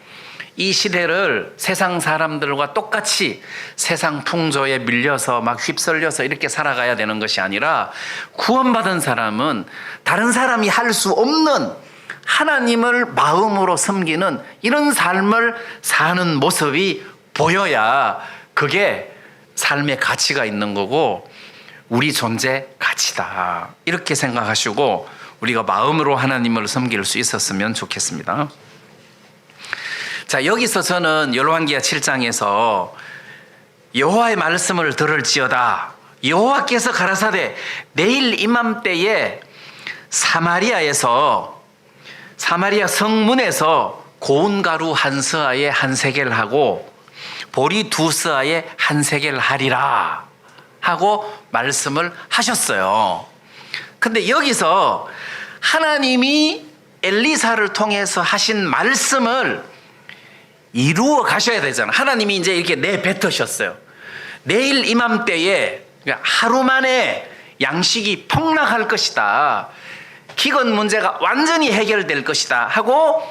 이 시대를 세상 사람들과 똑같이 세상 풍조에 밀려서 막 휩쓸려서 이렇게 살아가야 되는 것이 아니라, 구원받은 사람은 다른 사람이 할 수 없는 하나님을 마음으로 섬기는 이런 삶을 사는 모습이 보여야 그게 삶의 가치가 있는 거고 우리 존재 가치다. 이렇게 생각하시고 우리가 마음으로 하나님을 섬길 수 있었으면 좋겠습니다. 자, 여기서 저는 열왕기하 7장에서 여호와의 말씀을 들을지어다. 여호와께서 가라사대 내일 이맘때에 사마리아 성문에서 고운 가루 한 스아에 한 세겔 하고 보리 두 스아에 한 세겔 하리라 하고 말씀을 하셨어요. 근데 여기서 하나님이 엘리사를 통해서 하신 말씀을 이루어 가셔야 되잖아. 하나님이 이제 이렇게 내뱉으셨어요. 내일 이맘때에 하루 만에 양식이 폭락할 것이다. 기근 문제가 완전히 해결될 것이다 하고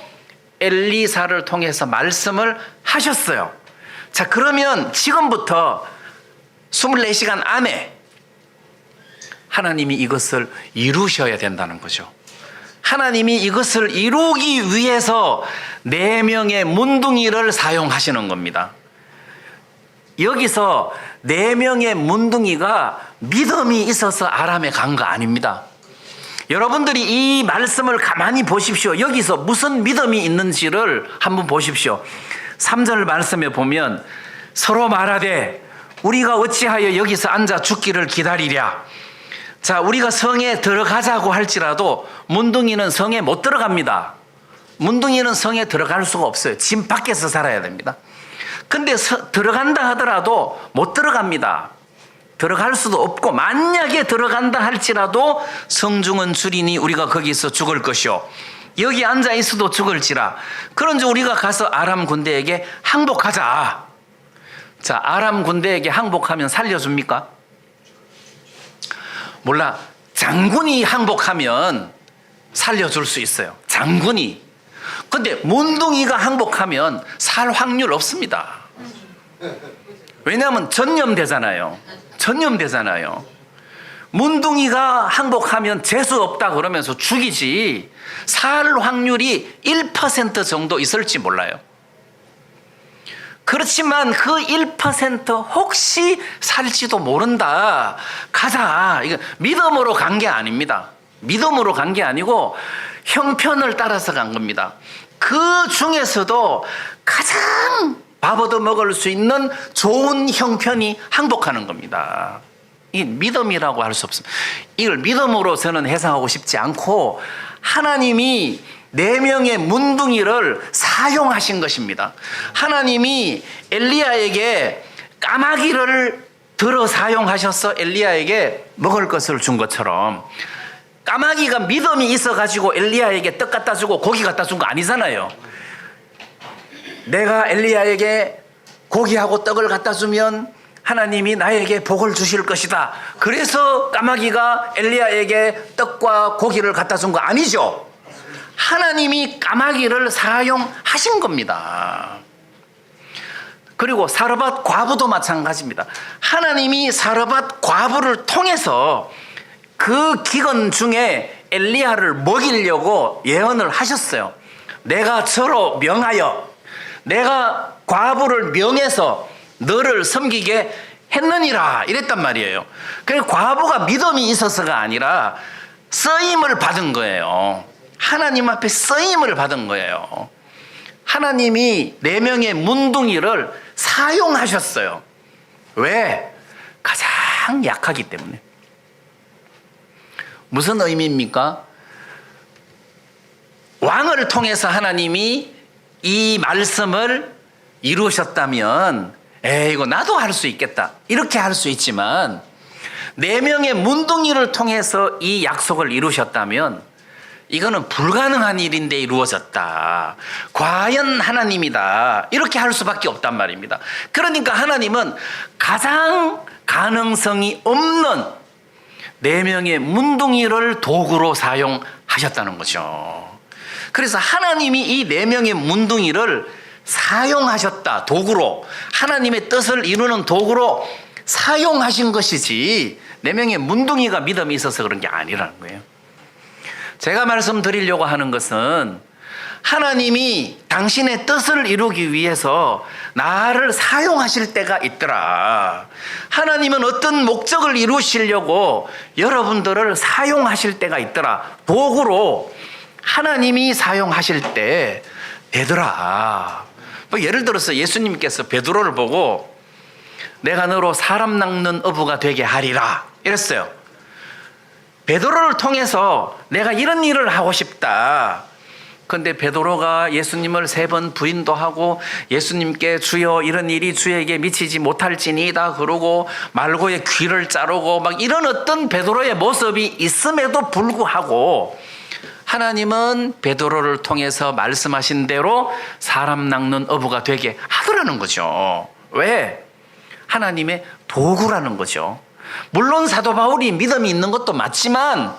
엘리사를 통해서 말씀을 하셨어요. 자, 그러면 지금부터 24시간 안에 하나님이 이것을 이루셔야 된다는 거죠. 하나님이 이것을 이루기 위해서 4명의 문둥이를 사용하시는 겁니다. 여기서 4명의 문둥이가 믿음이 있어서 아람에 간 거 아닙니다. 여러분들이 이 말씀을 가만히 보십시오. 여기서 무슨 믿음이 있는지를 한번 보십시오. 3절 말씀에 보면 서로 말하되 우리가 어찌하여 여기서 앉아 죽기를 기다리랴. 자, 우리가 성에 들어가자고 할지라도 문둥이는 성에 못 들어갑니다. 문둥이는 성에 들어갈 수가 없어요. 집 밖에서 살아야 됩니다. 근데 들어간다 하더라도 못 들어갑니다. 들어갈 수도 없고 만약에 들어간다 할지라도 성중은 줄이니 우리가 거기서 죽을 것이요 여기 앉아 있어도 죽을지라. 그런즉 우리가 가서 아람 군대에게 항복하자. 자, 아람 군대에게 항복하면 살려줍니까? 몰라. 장군이 항복하면 살려줄 수 있어요. 장군이. 근데 문둥이가 항복하면 살 확률 없습니다. 왜냐하면 전염되잖아요. 전염되잖아요. 문둥이가 항복하면 재수 없다 그러면서 죽이지 살 확률이 1% 정도 있을지 몰라요. 그렇지만 그 1% 혹시 살지도 모른다. 가자. 이거 믿음으로 간 게 아닙니다. 믿음으로 간 게 아니고 형편을 따라서 간 겁니다. 그 중에서도 가장 밥 얻어 먹을 수 있는 좋은 형편이 항복하는 겁니다. 이 믿음이라고 할 수 없습니다. 이걸 믿음으로 저는 해석하고 싶지 않고 하나님이 4명의 문둥이를 사용하신 것입니다. 하나님이 엘리야에게 까마귀를 들어 사용하셔서 엘리야에게 먹을 것을 준 것처럼 까마귀가 믿음이 있어가지고 엘리야에게 떡 갖다 주고 고기 갖다 준 거 아니잖아요. 내가 엘리야에게 고기하고 떡을 갖다 주면 하나님이 나에게 복을 주실 것이다. 그래서 까마귀가 엘리야에게 떡과 고기를 갖다 준 거 아니죠. 하나님이 까마귀를 사용하신 겁니다. 그리고 사르밧 과부도 마찬가지입니다. 하나님이 사르밧 과부를 통해서 그 기근 중에 엘리야를 먹이려고 예언을 하셨어요. 내가 저로 명하여 내가 과부를 명해서 너를 섬기게 했느니라 이랬단 말이에요. 그래서 과부가 믿음이 있어서가 아니라 쓰임을 받은 거예요. 하나님 앞에 쓰임을 받은 거예요. 하나님이 4명의 문둥이를 사용하셨어요. 왜? 가장 약하기 때문에. 무슨 의미입니까? 왕을 통해서 하나님이 이 말씀을 이루셨다면 이거 나도 할 수 있겠다 이렇게 할 수 있지만 4명의 문둥이를 통해서 이 약속을 이루셨다면 이거는 불가능한 일인데 이루어졌다. 과연 하나님이다. 이렇게 할 수밖에 없단 말입니다. 그러니까 하나님은 가장 가능성이 없는 4명의 문둥이를 도구로 사용하셨다는 거죠. 그래서 하나님이 이 4명의 문둥이를 사용하셨다. 도구로. 하나님의 뜻을 이루는 도구로 사용하신 것이지 4명의 문둥이가 믿음이 있어서 그런 게 아니라는 거예요. 제가 말씀드리려고 하는 것은 하나님이 당신의 뜻을 이루기 위해서 나를 사용하실 때가 있더라. 하나님은 어떤 목적을 이루시려고 여러분들을 사용하실 때가 있더라. 도구로 하나님이 사용하실 때 되더라. 뭐 예를 들어서 예수님께서 베드로를 보고 내가 너로 사람 낚는 어부가 되게 하리라 이랬어요. 베드로를 통해서 내가 이런 일을 하고 싶다. 그런데 베드로가 예수님을 3번 부인도 하고 예수님께 주여 이런 일이 주에게 미치지 못할지니이다 그러고 말고의 귀를 자르고 막 이런 어떤 베드로의 모습이 있음에도 불구하고 하나님은 베드로를 통해서 말씀하신 대로 사람 낚는 어부가 되게 하더라는 거죠. 왜? 하나님의 도구라는 거죠. 물론 사도 바울이 믿음이 있는 것도 맞지만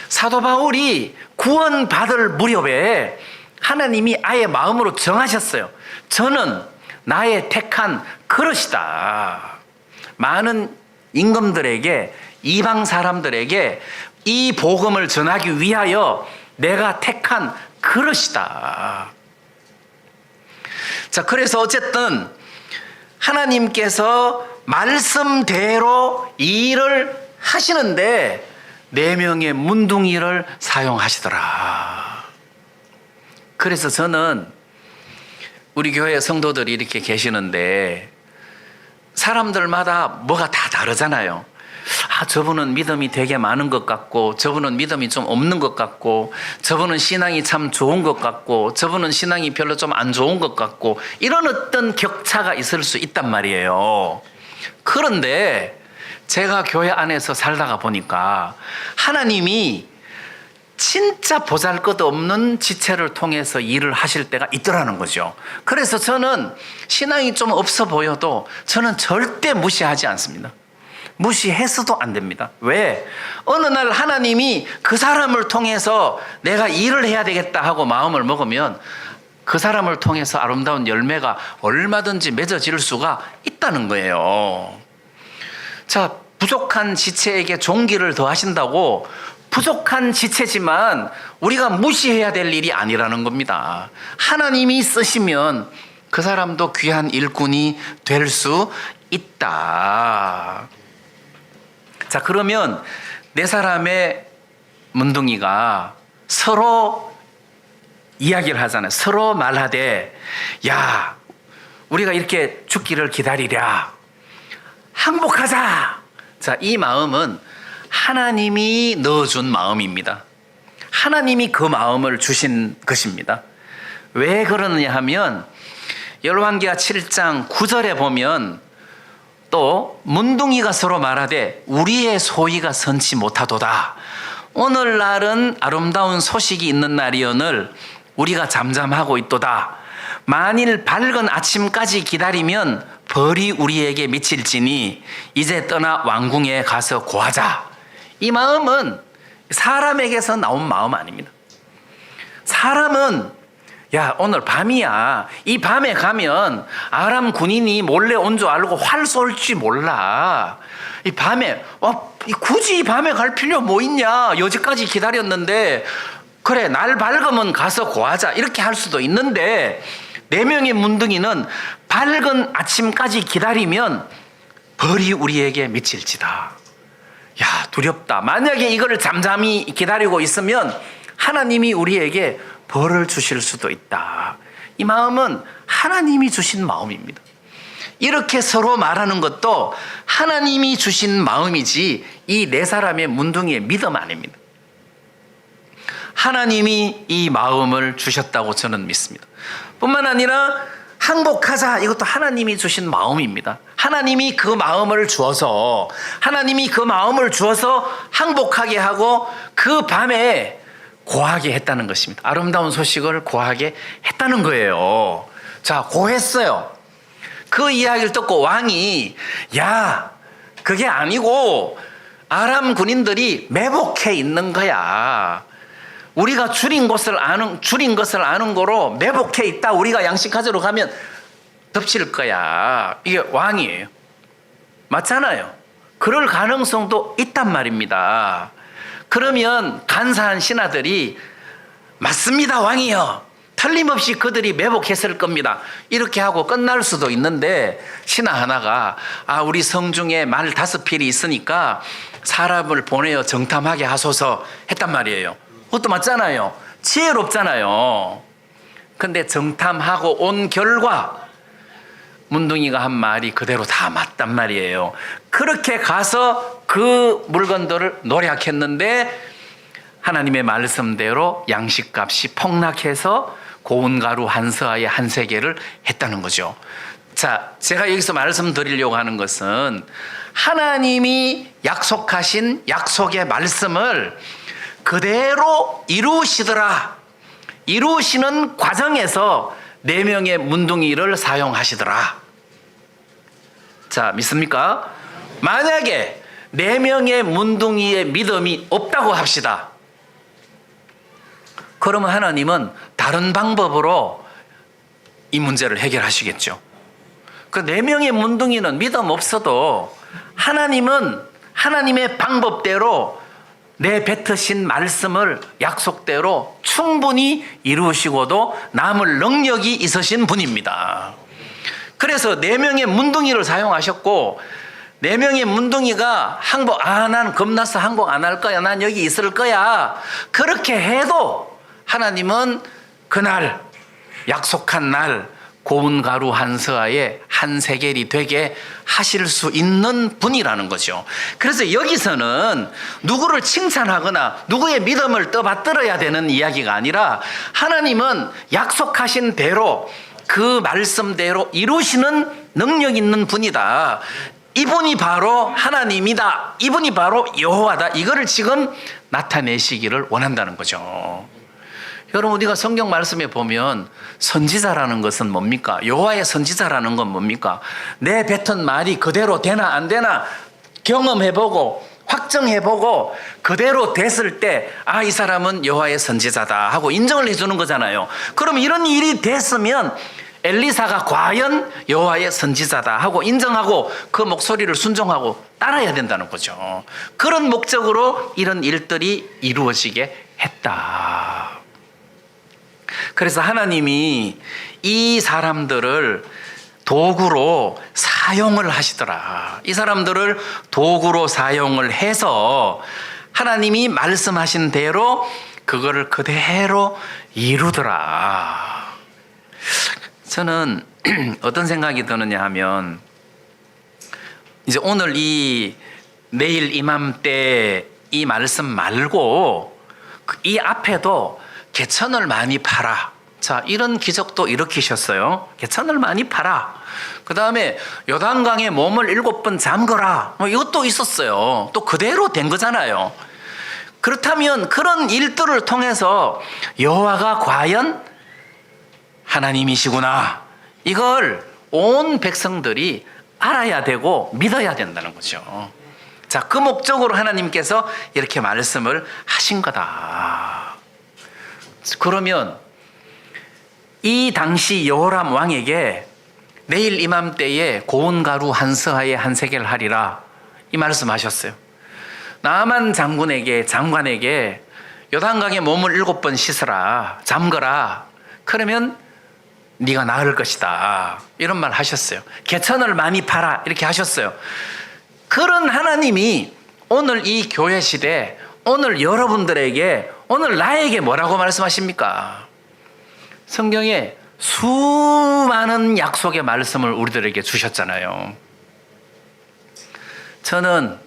사도 바울이 구원받을 무렵에 하나님이 아예 마음으로 정하셨어요. 저는 나의 택한 그릇이다. 많은 임금들에게, 이방 사람들에게 이 복음을 전하기 위하여 내가 택한 그릇이다. 자, 그래서 어쨌든 하나님께서 말씀대로 일을 하시는데 4명의 문둥이를 사용하시더라. 그래서 저는 우리 교회 성도들이 이렇게 계시는데 사람들마다 뭐가 다 다르잖아요. 저분은 믿음이 되게 많은 것 같고, 저분은 믿음이 좀 없는 것 같고, 저분은 신앙이 참 좋은 것 같고, 저분은 신앙이 별로 좀 안 좋은 것 같고, 이런 어떤 격차가 있을 수 있단 말이에요. 그런데 제가 교회 안에서 살다가 보니까 하나님이 진짜 보잘것없는 지체를 통해서 일을 하실 때가 있더라는 거죠. 그래서 저는 신앙이 좀 없어 보여도 저는 절대 무시하지 않습니다. 무시해서도 안 됩니다. 왜? 어느 날 하나님이 그 사람을 통해서 내가 일을 해야 되겠다 하고 마음을 먹으면 그 사람을 통해서 아름다운 열매가 얼마든지 맺어질 수가 있다는 거예요. 자, 부족한 지체에게 종기를 더하신다고 부족한 지체지만 우리가 무시해야 될 일이 아니라는 겁니다. 하나님이 쓰시면 그 사람도 귀한 일꾼이 될 수 있다. 자, 그러면 4사람의 문둥이가 서로 이야기를 하잖아요. 서로 말하되, 야, 우리가 이렇게 죽기를 기다리랴. 항복하자. 자, 이 마음은 하나님이 넣어준 마음입니다. 하나님이 그 마음을 주신 것입니다. 왜 그러느냐 하면 열왕기하 7장 9절에 보면 또 문둥이가 서로 말하되 우리의 소위가 선치 못하도다. 오늘날은 아름다운 소식이 있는 날이오늘 우리가 잠잠하고 있도다. 만일 밝은 아침까지 기다리면 벌이 우리에게 미칠지니 이제 떠나 왕궁에 가서 고하자. 이 마음은 사람에게서 나온 마음 아닙니다. 사람은 야, 오늘 밤이야. 이 밤에 가면 아람 군인이 몰래 온 줄 알고 활 쏠지 몰라. 이 밤에 굳이 이 밤에 갈 필요 뭐 있냐. 여지까지 기다렸는데 그래, 날 밝으면 가서 고하자. 이렇게 할 수도 있는데 4명의 문둥이는 밝은 아침까지 기다리면 벌이 우리에게 미칠지다. 야, 두렵다. 만약에 이거를 잠잠히 기다리고 있으면 하나님이 우리에게 벌을 주실 수도 있다. 이 마음은 하나님이 주신 마음입니다. 이렇게 서로 말하는 것도 하나님이 주신 마음이지 이 4사람의 문둥이의 믿음 아닙니다. 하나님이 이 마음을 주셨다고 저는 믿습니다. 뿐만 아니라 항복하자, 이것도 하나님이 주신 마음입니다. 하나님이 그 마음을 주어서 항복하게 하고 그 밤에 고하게 했다는 것입니다. 아름다운 소식을 고하게 했다는 거예요. 자, 고했어요. 그 이야기를 듣고 왕이 야, 그게 아니고 아람 군인들이 매복해 있는 거야. 우리가 줄인 것을 아는 거로 매복해 있다. 우리가 양식가지러 가면 덮칠 거야. 이게 왕이에요. 맞잖아요. 그럴 가능성도 있단 말입니다. 그러면 간사한 신하들이 맞습니다, 왕이요. 틀림없이 그들이 매복했을 겁니다. 이렇게 하고 끝날 수도 있는데 신하 하나가 우리 성중에 말 5필이 있으니까 사람을 보내어 정탐하게 하소서 했단 말이에요. 그것도 맞잖아요. 지혜롭잖아요. 근데 정탐하고 온 결과 문둥이가 한 말이 그대로 다 맞단 말이에요. 그렇게 가서 그 물건들을 노력했는데 하나님의 말씀대로 양식값이 폭락해서 고운 가루 한 서아에 한 세겔을 했다는 거죠. 자, 제가 여기서 말씀드리려고 하는 것은 하나님이 약속하신 약속의 말씀을 그대로 이루시더라. 이루시는 과정에서 네 명의 문둥이를 사용하시더라. 자, 믿습니까? 만약에 네 명의 문둥이의 믿음이 없다고 합시다. 그러면 하나님은 다른 방법으로 이 문제를 해결하시겠죠. 그 네 명의 문둥이는 믿음 없어도 하나님은 하나님의 방법대로 내뱉으신 말씀을 약속대로 충분히 이루시고도 남을 능력이 있으신 분입니다. 그래서 네 명의 문둥이를 사용하셨고, 네 명의 문둥이가 항복, 난 겁나서 항복 안 할 거야, 난 여기 있을 거야, 그렇게 해도 하나님은 그날 약속한 날 고운 가루 한 서아에 한 세겔이 되게 하실 수 있는 분이라는 거죠. 그래서 여기서는 누구를 칭찬하거나 누구의 믿음을 떠받들어야 되는 이야기가 아니라 하나님은 약속하신 대로 그 말씀대로 이루시는 능력 있는 분이다. 이분이 바로 하나님이다. 이분이 바로 여호와다. 이거를 지금 나타내시기를 원한다는 거죠. 여러분, 우리가 성경 말씀에 보면 선지자라는 것은 뭡니까? 여호와의 선지자라는 건 뭡니까? 내 뱉은 말이 그대로 되나 안 되나 경험해보고 확정해보고 그대로 됐을 때, 이 사람은 여호와의 선지자다 하고 인정을 해주는 거잖아요. 그럼 이런 일이 됐으면 엘리사가 과연 여호와의 선지자다 하고 인정하고 그 목소리를 순종하고 따라야 된다는 거죠. 그런 목적으로 이런 일들이 이루어지게 했다. 그래서 하나님이 이 사람들을 도구로 사용을 하시더라. 이 사람들을 도구로 사용을 해서 하나님이 말씀하신 대로 그거를 그대로 이루더라. 저는 어떤 생각이 드느냐 하면, 이제 오늘 내일 이맘때 이 말씀 말고 이 앞에도 개천을 많이 팔아. 자, 이런 기적도 일으키셨어요. 개천을 많이 팔아. 그 다음에 요단강에 몸을 7번 잠그라. 이것도 있었어요. 또 그대로 된 거잖아요. 그렇다면 그런 일들을 통해서 여호와가 과연 하나님이시구나, 이걸 온 백성들이 알아야 되고 믿어야 된다는 거죠. 자, 그 목적으로 하나님께서 이렇게 말씀을 하신 거다. 그러면 이 당시 여호람 왕에게 내일 이맘때에 고운 가루 한 서하에 한 세겔 하리라, 이 말씀하셨어요. 나만 장관에게 요단강에 몸을 7번 씻으라, 잠그라, 그러면 네가 나을 것이다, 이런 말 하셨어요. 개천을 많이 팔아, 이렇게 하셨어요. 그런 하나님이 오늘 이 교회 시대, 오늘 여러분들에게, 오늘 나에게 뭐라고 말씀하십니까? 성경에 수많은 약속의 말씀을 우리들에게 주셨잖아요. 저는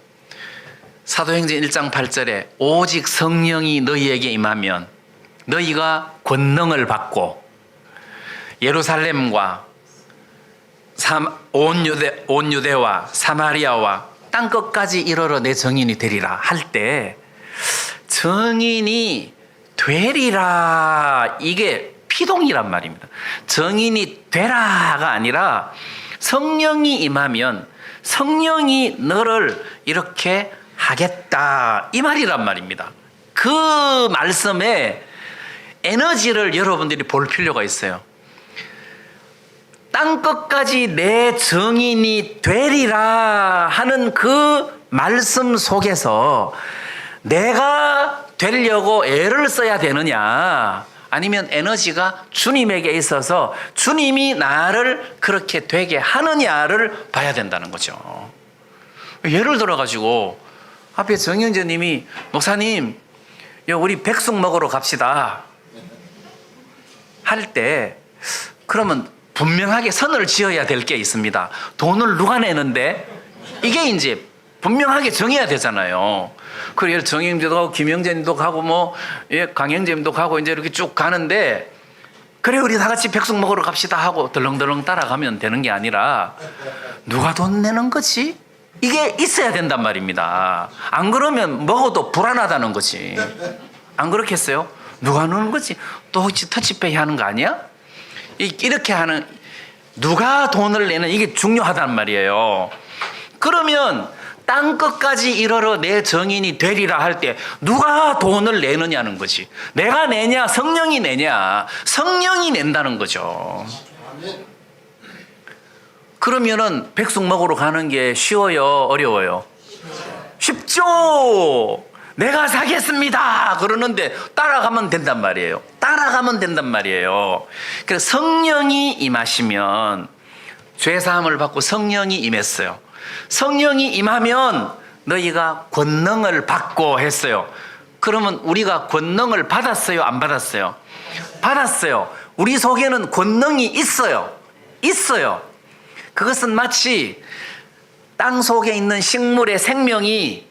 사도행전 1장 8절에 오직 성령이 너희에게 임하면 너희가 권능을 받고 예루살렘과 온 유대와 사마리아와 땅끝까지 이르러 내 증인이 되리라 할 때, 증인이 되리라, 이게 피동이란 말입니다. 증인이 되라가 아니라 성령이 임하면 성령이 너를 이렇게 하겠다, 이 말이란 말입니다. 그 말씀에 에너지를 여러분들이 볼 필요가 있어요. 땅끝까지 내 증인이 되리라 하는 그 말씀 속에서 내가 되려고 애를 써야 되느냐, 아니면 에너지가 주님에게 있어서 주님이 나를 그렇게 되게 하느냐를 봐야 된다는 거죠. 예를 들어가지고 앞에 정영재님이 목사님 우리 백숙 먹으러 갑시다 할 때, 그러면 분명하게 선을 지어야 될 게 있습니다. 돈을 누가 내는데, 이게 이제 분명하게 정해야 되잖아요. 그래서 정영재도 가고 김영재님도 가고 강영재님도 가고 이제 이렇게 쭉 가는데, 그래 우리 다 같이 백숙 먹으러 갑시다 하고 덜렁덜렁 따라가면 되는 게 아니라 누가 돈 내는 거지? 이게 있어야 된단 말입니다. 안 그러면 먹어도 불안하다는 거지. 안 그렇겠어요? 누가 넣는 거지? 또 혹시 터치페이 하는 거 아니야? 이렇게 하는, 누가 돈을 내는, 이게 중요하단 말이에요. 그러면 땅 끝까지 이르러 내 정인이 되리라 할 때 누가 돈을 내느냐는 거지. 내가 내냐 성령이 내냐. 성령이 낸다는 거죠. 그러면은 백숙 먹으러 가는 게 쉬워요 어려워요? 쉽죠. 내가 사겠습니다 그러는데 따라가면 된단 말이에요. 따라가면 된단 말이에요. 그래서 성령이 임하시면, 죄사함을 받고 성령이 임했어요. 성령이 임하면 너희가 권능을 받고 했어요. 그러면 우리가 권능을 받았어요 안 받았어요? 받았어요. 우리 속에는 권능이 있어요. 있어요. 그것은 마치 땅 속에 있는 식물의 생명이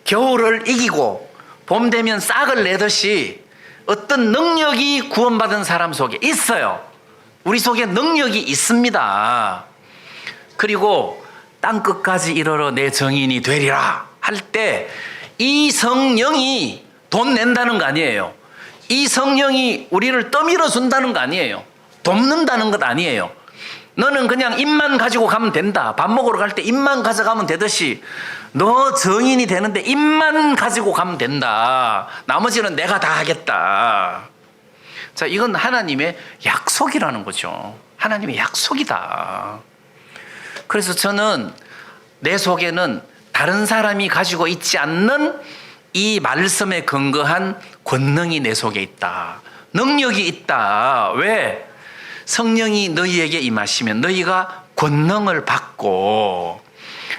겨울을 이기고 봄 되면 싹을 내듯이 어떤 능력이 구원받은 사람 속에 있어요. 우리 속에 능력이 있습니다. 그리고 땅 끝까지 이르러 내 정인이 되리라 할 때 이 성령이 돈 낸다는 거 아니에요. 이 성령이 우리를 떠밀어 준다는 거 아니에요. 돕는다는 것 아니에요. 너는 그냥 입만 가지고 가면 된다. 밥 먹으러 갈 때 입만 가져가면 되듯이 너 정인이 되는데 입만 가지고 가면 된다. 나머지는 내가 다 하겠다. 자, 이건 하나님의 약속이라는 거죠. 하나님의 약속이다. 그래서 저는 내 속에는 다른 사람이 가지고 있지 않는 이 말씀에 근거한 권능이 내 속에 있다. 능력이 있다. 왜? 성령이 너희에게 임하시면 너희가 권능을 받고,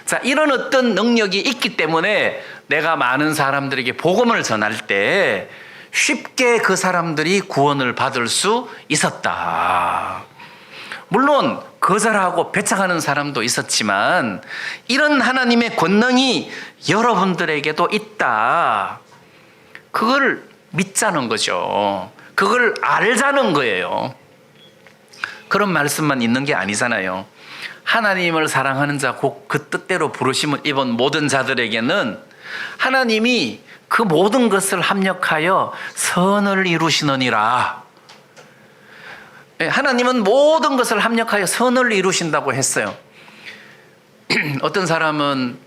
자, 이런 어떤 능력이 있기 때문에 내가 많은 사람들에게 복음을 전할 때 쉽게 그 사람들이 구원을 받을 수 있었다. 물론 거절하고 배척하는 사람도 있었지만 이런 하나님의 권능이 여러분들에게도 있다. 그걸 믿자는 거죠. 그걸 알자는 거예요. 그런 말씀만 있는 게 아니잖아요. 하나님을 사랑하는 자 곧 그 뜻대로 부르심을 입은 모든 자들에게는 하나님이 그 모든 것을 합력하여 선을 이루시느니라. 하나님은 모든 것을 합력하여 선을 이루신다고 했어요. 어떤 사람은,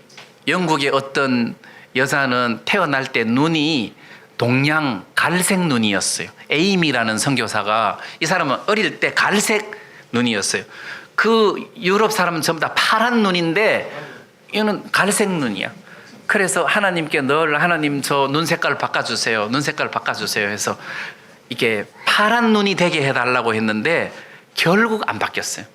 영국의 어떤 여자는 태어날 때 눈이 동양 갈색 눈이었어요. 에이미라는 선교사가, 이 사람은 어릴 때 갈색 눈이었어요. 그 유럽 사람은 전부 다 파란 눈인데 이거는 갈색 눈이야. 그래서 하나님께 늘 하나님 저 눈 색깔 바꿔주세요. 눈 색깔 바꿔주세요 해서 이게 파란 눈이 되게 해달라고 했는데 결국 안 바뀌었어요.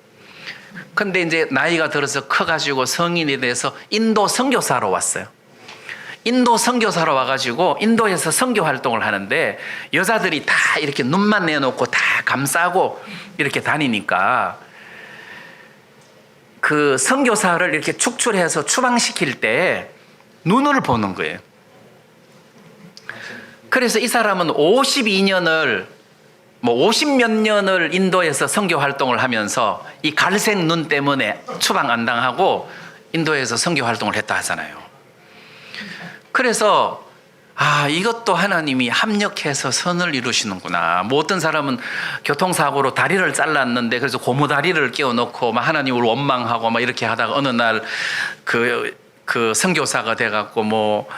근데 이제 나이가 들어서 커가지고 성인이 돼서 인도 선교사로 왔어요. 인도 선교사로 와가지고 인도에서 선교 활동을 하는데 여자들이 다 이렇게 눈만 내놓고 다 감싸고 이렇게 다니니까 그 선교사를 이렇게 축출해서 추방시킬 때 눈을 보는 거예요. 그래서 이 사람은 52년을 50몇 년을 인도에서 선교 활동을 하면서 이 갈색 눈 때문에 추방 안 당하고 인도에서 선교 활동을 했다 하잖아요. 그래서 이것도 하나님이 합력해서 선을 이루시는구나. 뭐 어떤 사람은 교통사고로 다리를 잘랐는데 그래서 고무다리를 끼워놓고 막 하나님을 원망하고 막 이렇게 하다가 어느 날 그 선교사가 돼갖고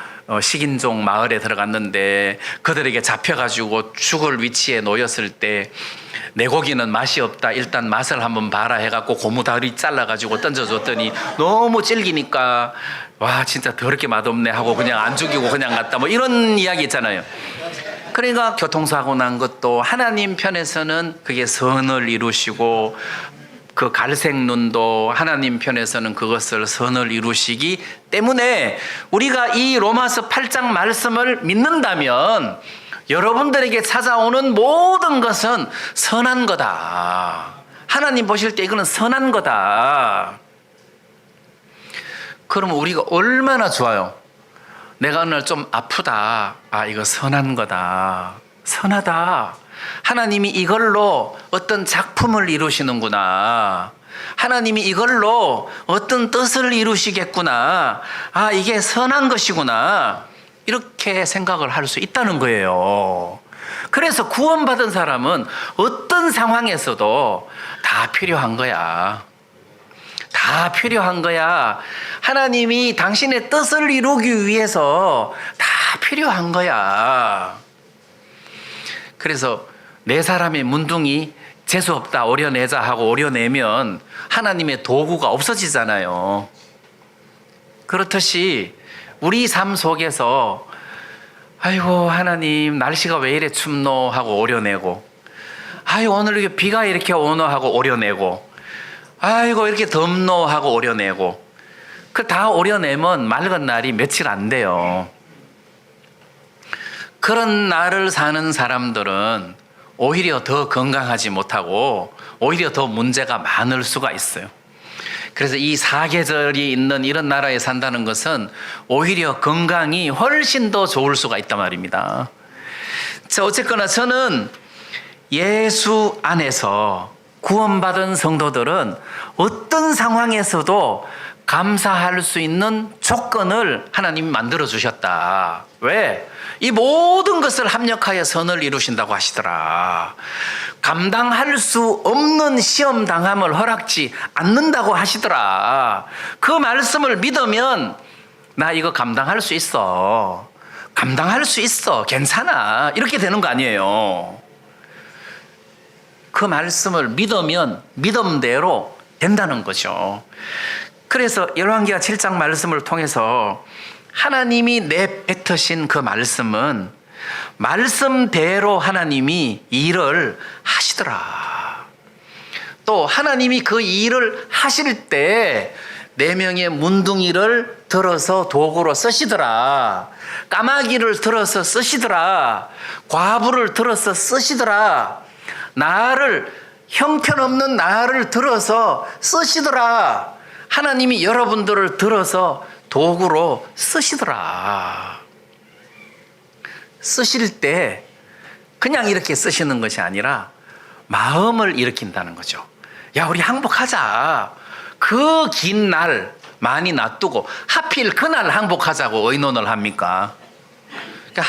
식인종 마을에 들어갔는데 그들에게 잡혀가지고 죽을 위치에 놓였을 때 내 고기는 맛이 없다. 일단 맛을 한번 봐라 해갖고 고무다리 잘라가지고 던져줬더니 너무 질기니까 와 진짜 더럽게 맛없네 하고 그냥 안 죽이고 그냥 갔다. 뭐 이런 이야기 있잖아요. 그러니까 교통사고 난 것도 하나님 편에서는 그게 선을 이루시고 그 갈색 눈도 하나님 편에서는 그것을 선을 이루시기 때문에 우리가 이 로마서 8장 말씀을 믿는다면 여러분들에게 찾아오는 모든 것은 선한 거다. 하나님 보실 때 이거는 선한 거다. 그러면 우리가 얼마나 좋아요. 내가 어느 날 좀 아프다. 이거 선한 거다. 선하다. 하나님이 이걸로 어떤 작품을 이루시는구나. 하나님이 이걸로 어떤 뜻을 이루시겠구나. 아, 이게 선한 것이구나. 이렇게 생각을 할 수 있다는 거예요. 그래서 구원받은 사람은 어떤 상황에서도 다 필요한 거야. 다 필요한 거야. 하나님이 당신의 뜻을 이루기 위해서 다 필요한 거야. 그래서 네 사람의 문둥이 재수없다 오려내자 하고 오려내면 하나님의 도구가 없어지잖아요. 그렇듯이 우리 삶 속에서 아이고 하나님 날씨가 왜 이래 춥노 하고 오려내고, 아이고 오늘 비가 이렇게 오노 하고 오려내고, 아이고 이렇게 덥노 하고 오려내고, 그 다 오려내면 맑은 날이 며칠 안 돼요. 그런 날을 사는 사람들은 오히려 더 건강하지 못하고 오히려 더 문제가 많을 수가 있어요. 그래서 이 사계절이 있는 이런 나라에 산다는 것은 오히려 건강이 훨씬 더 좋을 수가 있단 말입니다. 자, 어쨌거나 저는 예수 안에서 구원받은 성도들은 어떤 상황에서도 감사할 수 있는 조건을 하나님이 만들어 주셨다. 왜? 이 모든 것을 합력하여 선을 이루신다고 하시더라. 감당할 수 없는 시험 당함을 허락지 않는다고 하시더라. 그 말씀을 믿으면 나 이거 감당할 수 있어. 감당할 수 있어. 괜찮아. 이렇게 되는 거 아니에요. 그 말씀을 믿으면 믿음대로 된다는 거죠. 그래서 열왕기하 7장 말씀을 통해서 하나님이 내뱉으신 그 말씀은 말씀대로 하나님이 일을 하시더라. 또 하나님이 그 일을 하실 때 4명의 문둥이를 들어서 도구로 쓰시더라. 까마귀를 들어서 쓰시더라. 과부를 들어서 쓰시더라. 나를, 형편없는 나를 들어서 쓰시더라. 하나님이 여러분들을 들어서 도구로 쓰시더라. 쓰실 때 그냥 이렇게 쓰시는 것이 아니라 마음을 일으킨다는 거죠. 야, 우리 항복하자. 그 긴 날 많이 놔두고 하필 그날 항복하자고 의논을 합니까? 그러니까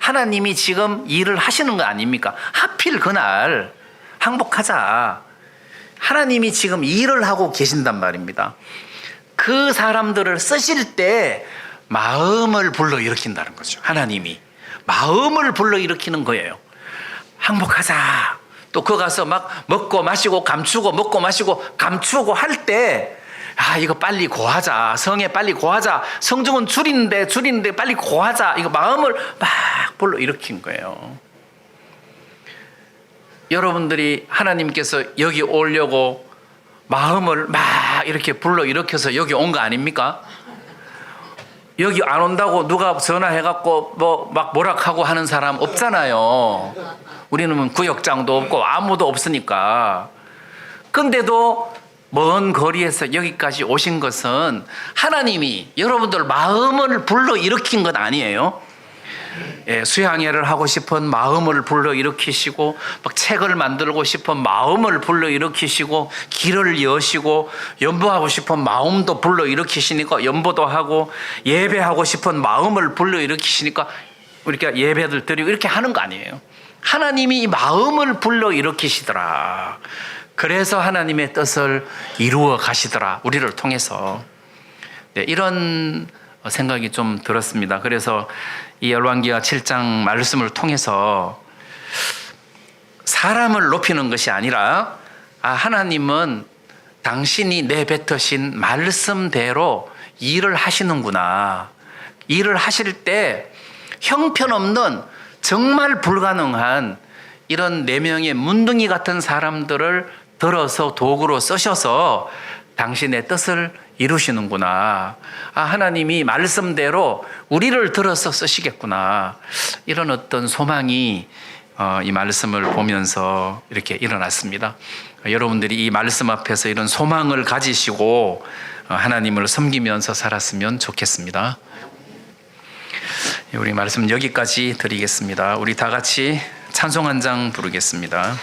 하나님이 지금 일을 하시는 거 아닙니까? 하필 그날 항복하자. 하나님이 지금 일을 하고 계신단 말입니다. 그 사람들을 쓰실 때 마음을 불러일으킨다는 거죠. 하나님이 마음을 불러일으키는 거예요. 항복하자. 또 그 가서 막 먹고 마시고 감추고 먹고 마시고 감추고 할 때, 아, 이거 빨리 고하자. 성에 빨리 고하자. 성중은 줄이는데 빨리 고하자. 이거 마음을 막 불러일으킨 거예요. 여러분들이 하나님께서 여기 오려고 마음을 막 이렇게 불러일으켜서 여기 온 거 아닙니까? 여기 안 온다고 누가 전화해갖고 막 뭐락하고 하는 사람 없잖아요. 우리는 구역장도 없고 아무도 없으니까. 근데도 먼 거리에서 여기까지 오신 것은 하나님이 여러분들 마음을 불러일으킨 것 아니에요? 예, 수양회를 하고 싶은 마음을 불러일으키시고, 막 책을 만들고 싶은 마음을 불러일으키시고, 길을 여시고, 연보하고 싶은 마음도 불러일으키시니까 연보도 하고, 예배하고 싶은 마음을 불러일으키시니까 우리가 예배들 드리고 이렇게 하는 거 아니에요. 하나님이 이 마음을 불러일으키시더라. 그래서 하나님의 뜻을 이루어 가시더라. 우리를 통해서. 네, 이런 생각이 좀 들었습니다. 그래서 이 열왕기하 7장 말씀을 통해서 사람을 높이는 것이 아니라, 아, 하나님은 당신이 내뱉으신 말씀대로 일을 하시는구나. 일을 하실 때 형편없는 정말 불가능한 이런 4명의 문둥이 같은 사람들을 들어서 도구로 쓰셔서 당신의 뜻을 이루시는구나. 아, 하나님이 말씀대로 우리를 들어서 쓰시겠구나. 이런 어떤 소망이 이 말씀을 보면서 이렇게 일어났습니다. 여러분들이 이 말씀 앞에서 이런 소망을 가지시고 하나님을 섬기면서 살았으면 좋겠습니다. 우리 말씀 여기까지 드리겠습니다. 우리 다 같이 찬송 한 장 부르겠습니다.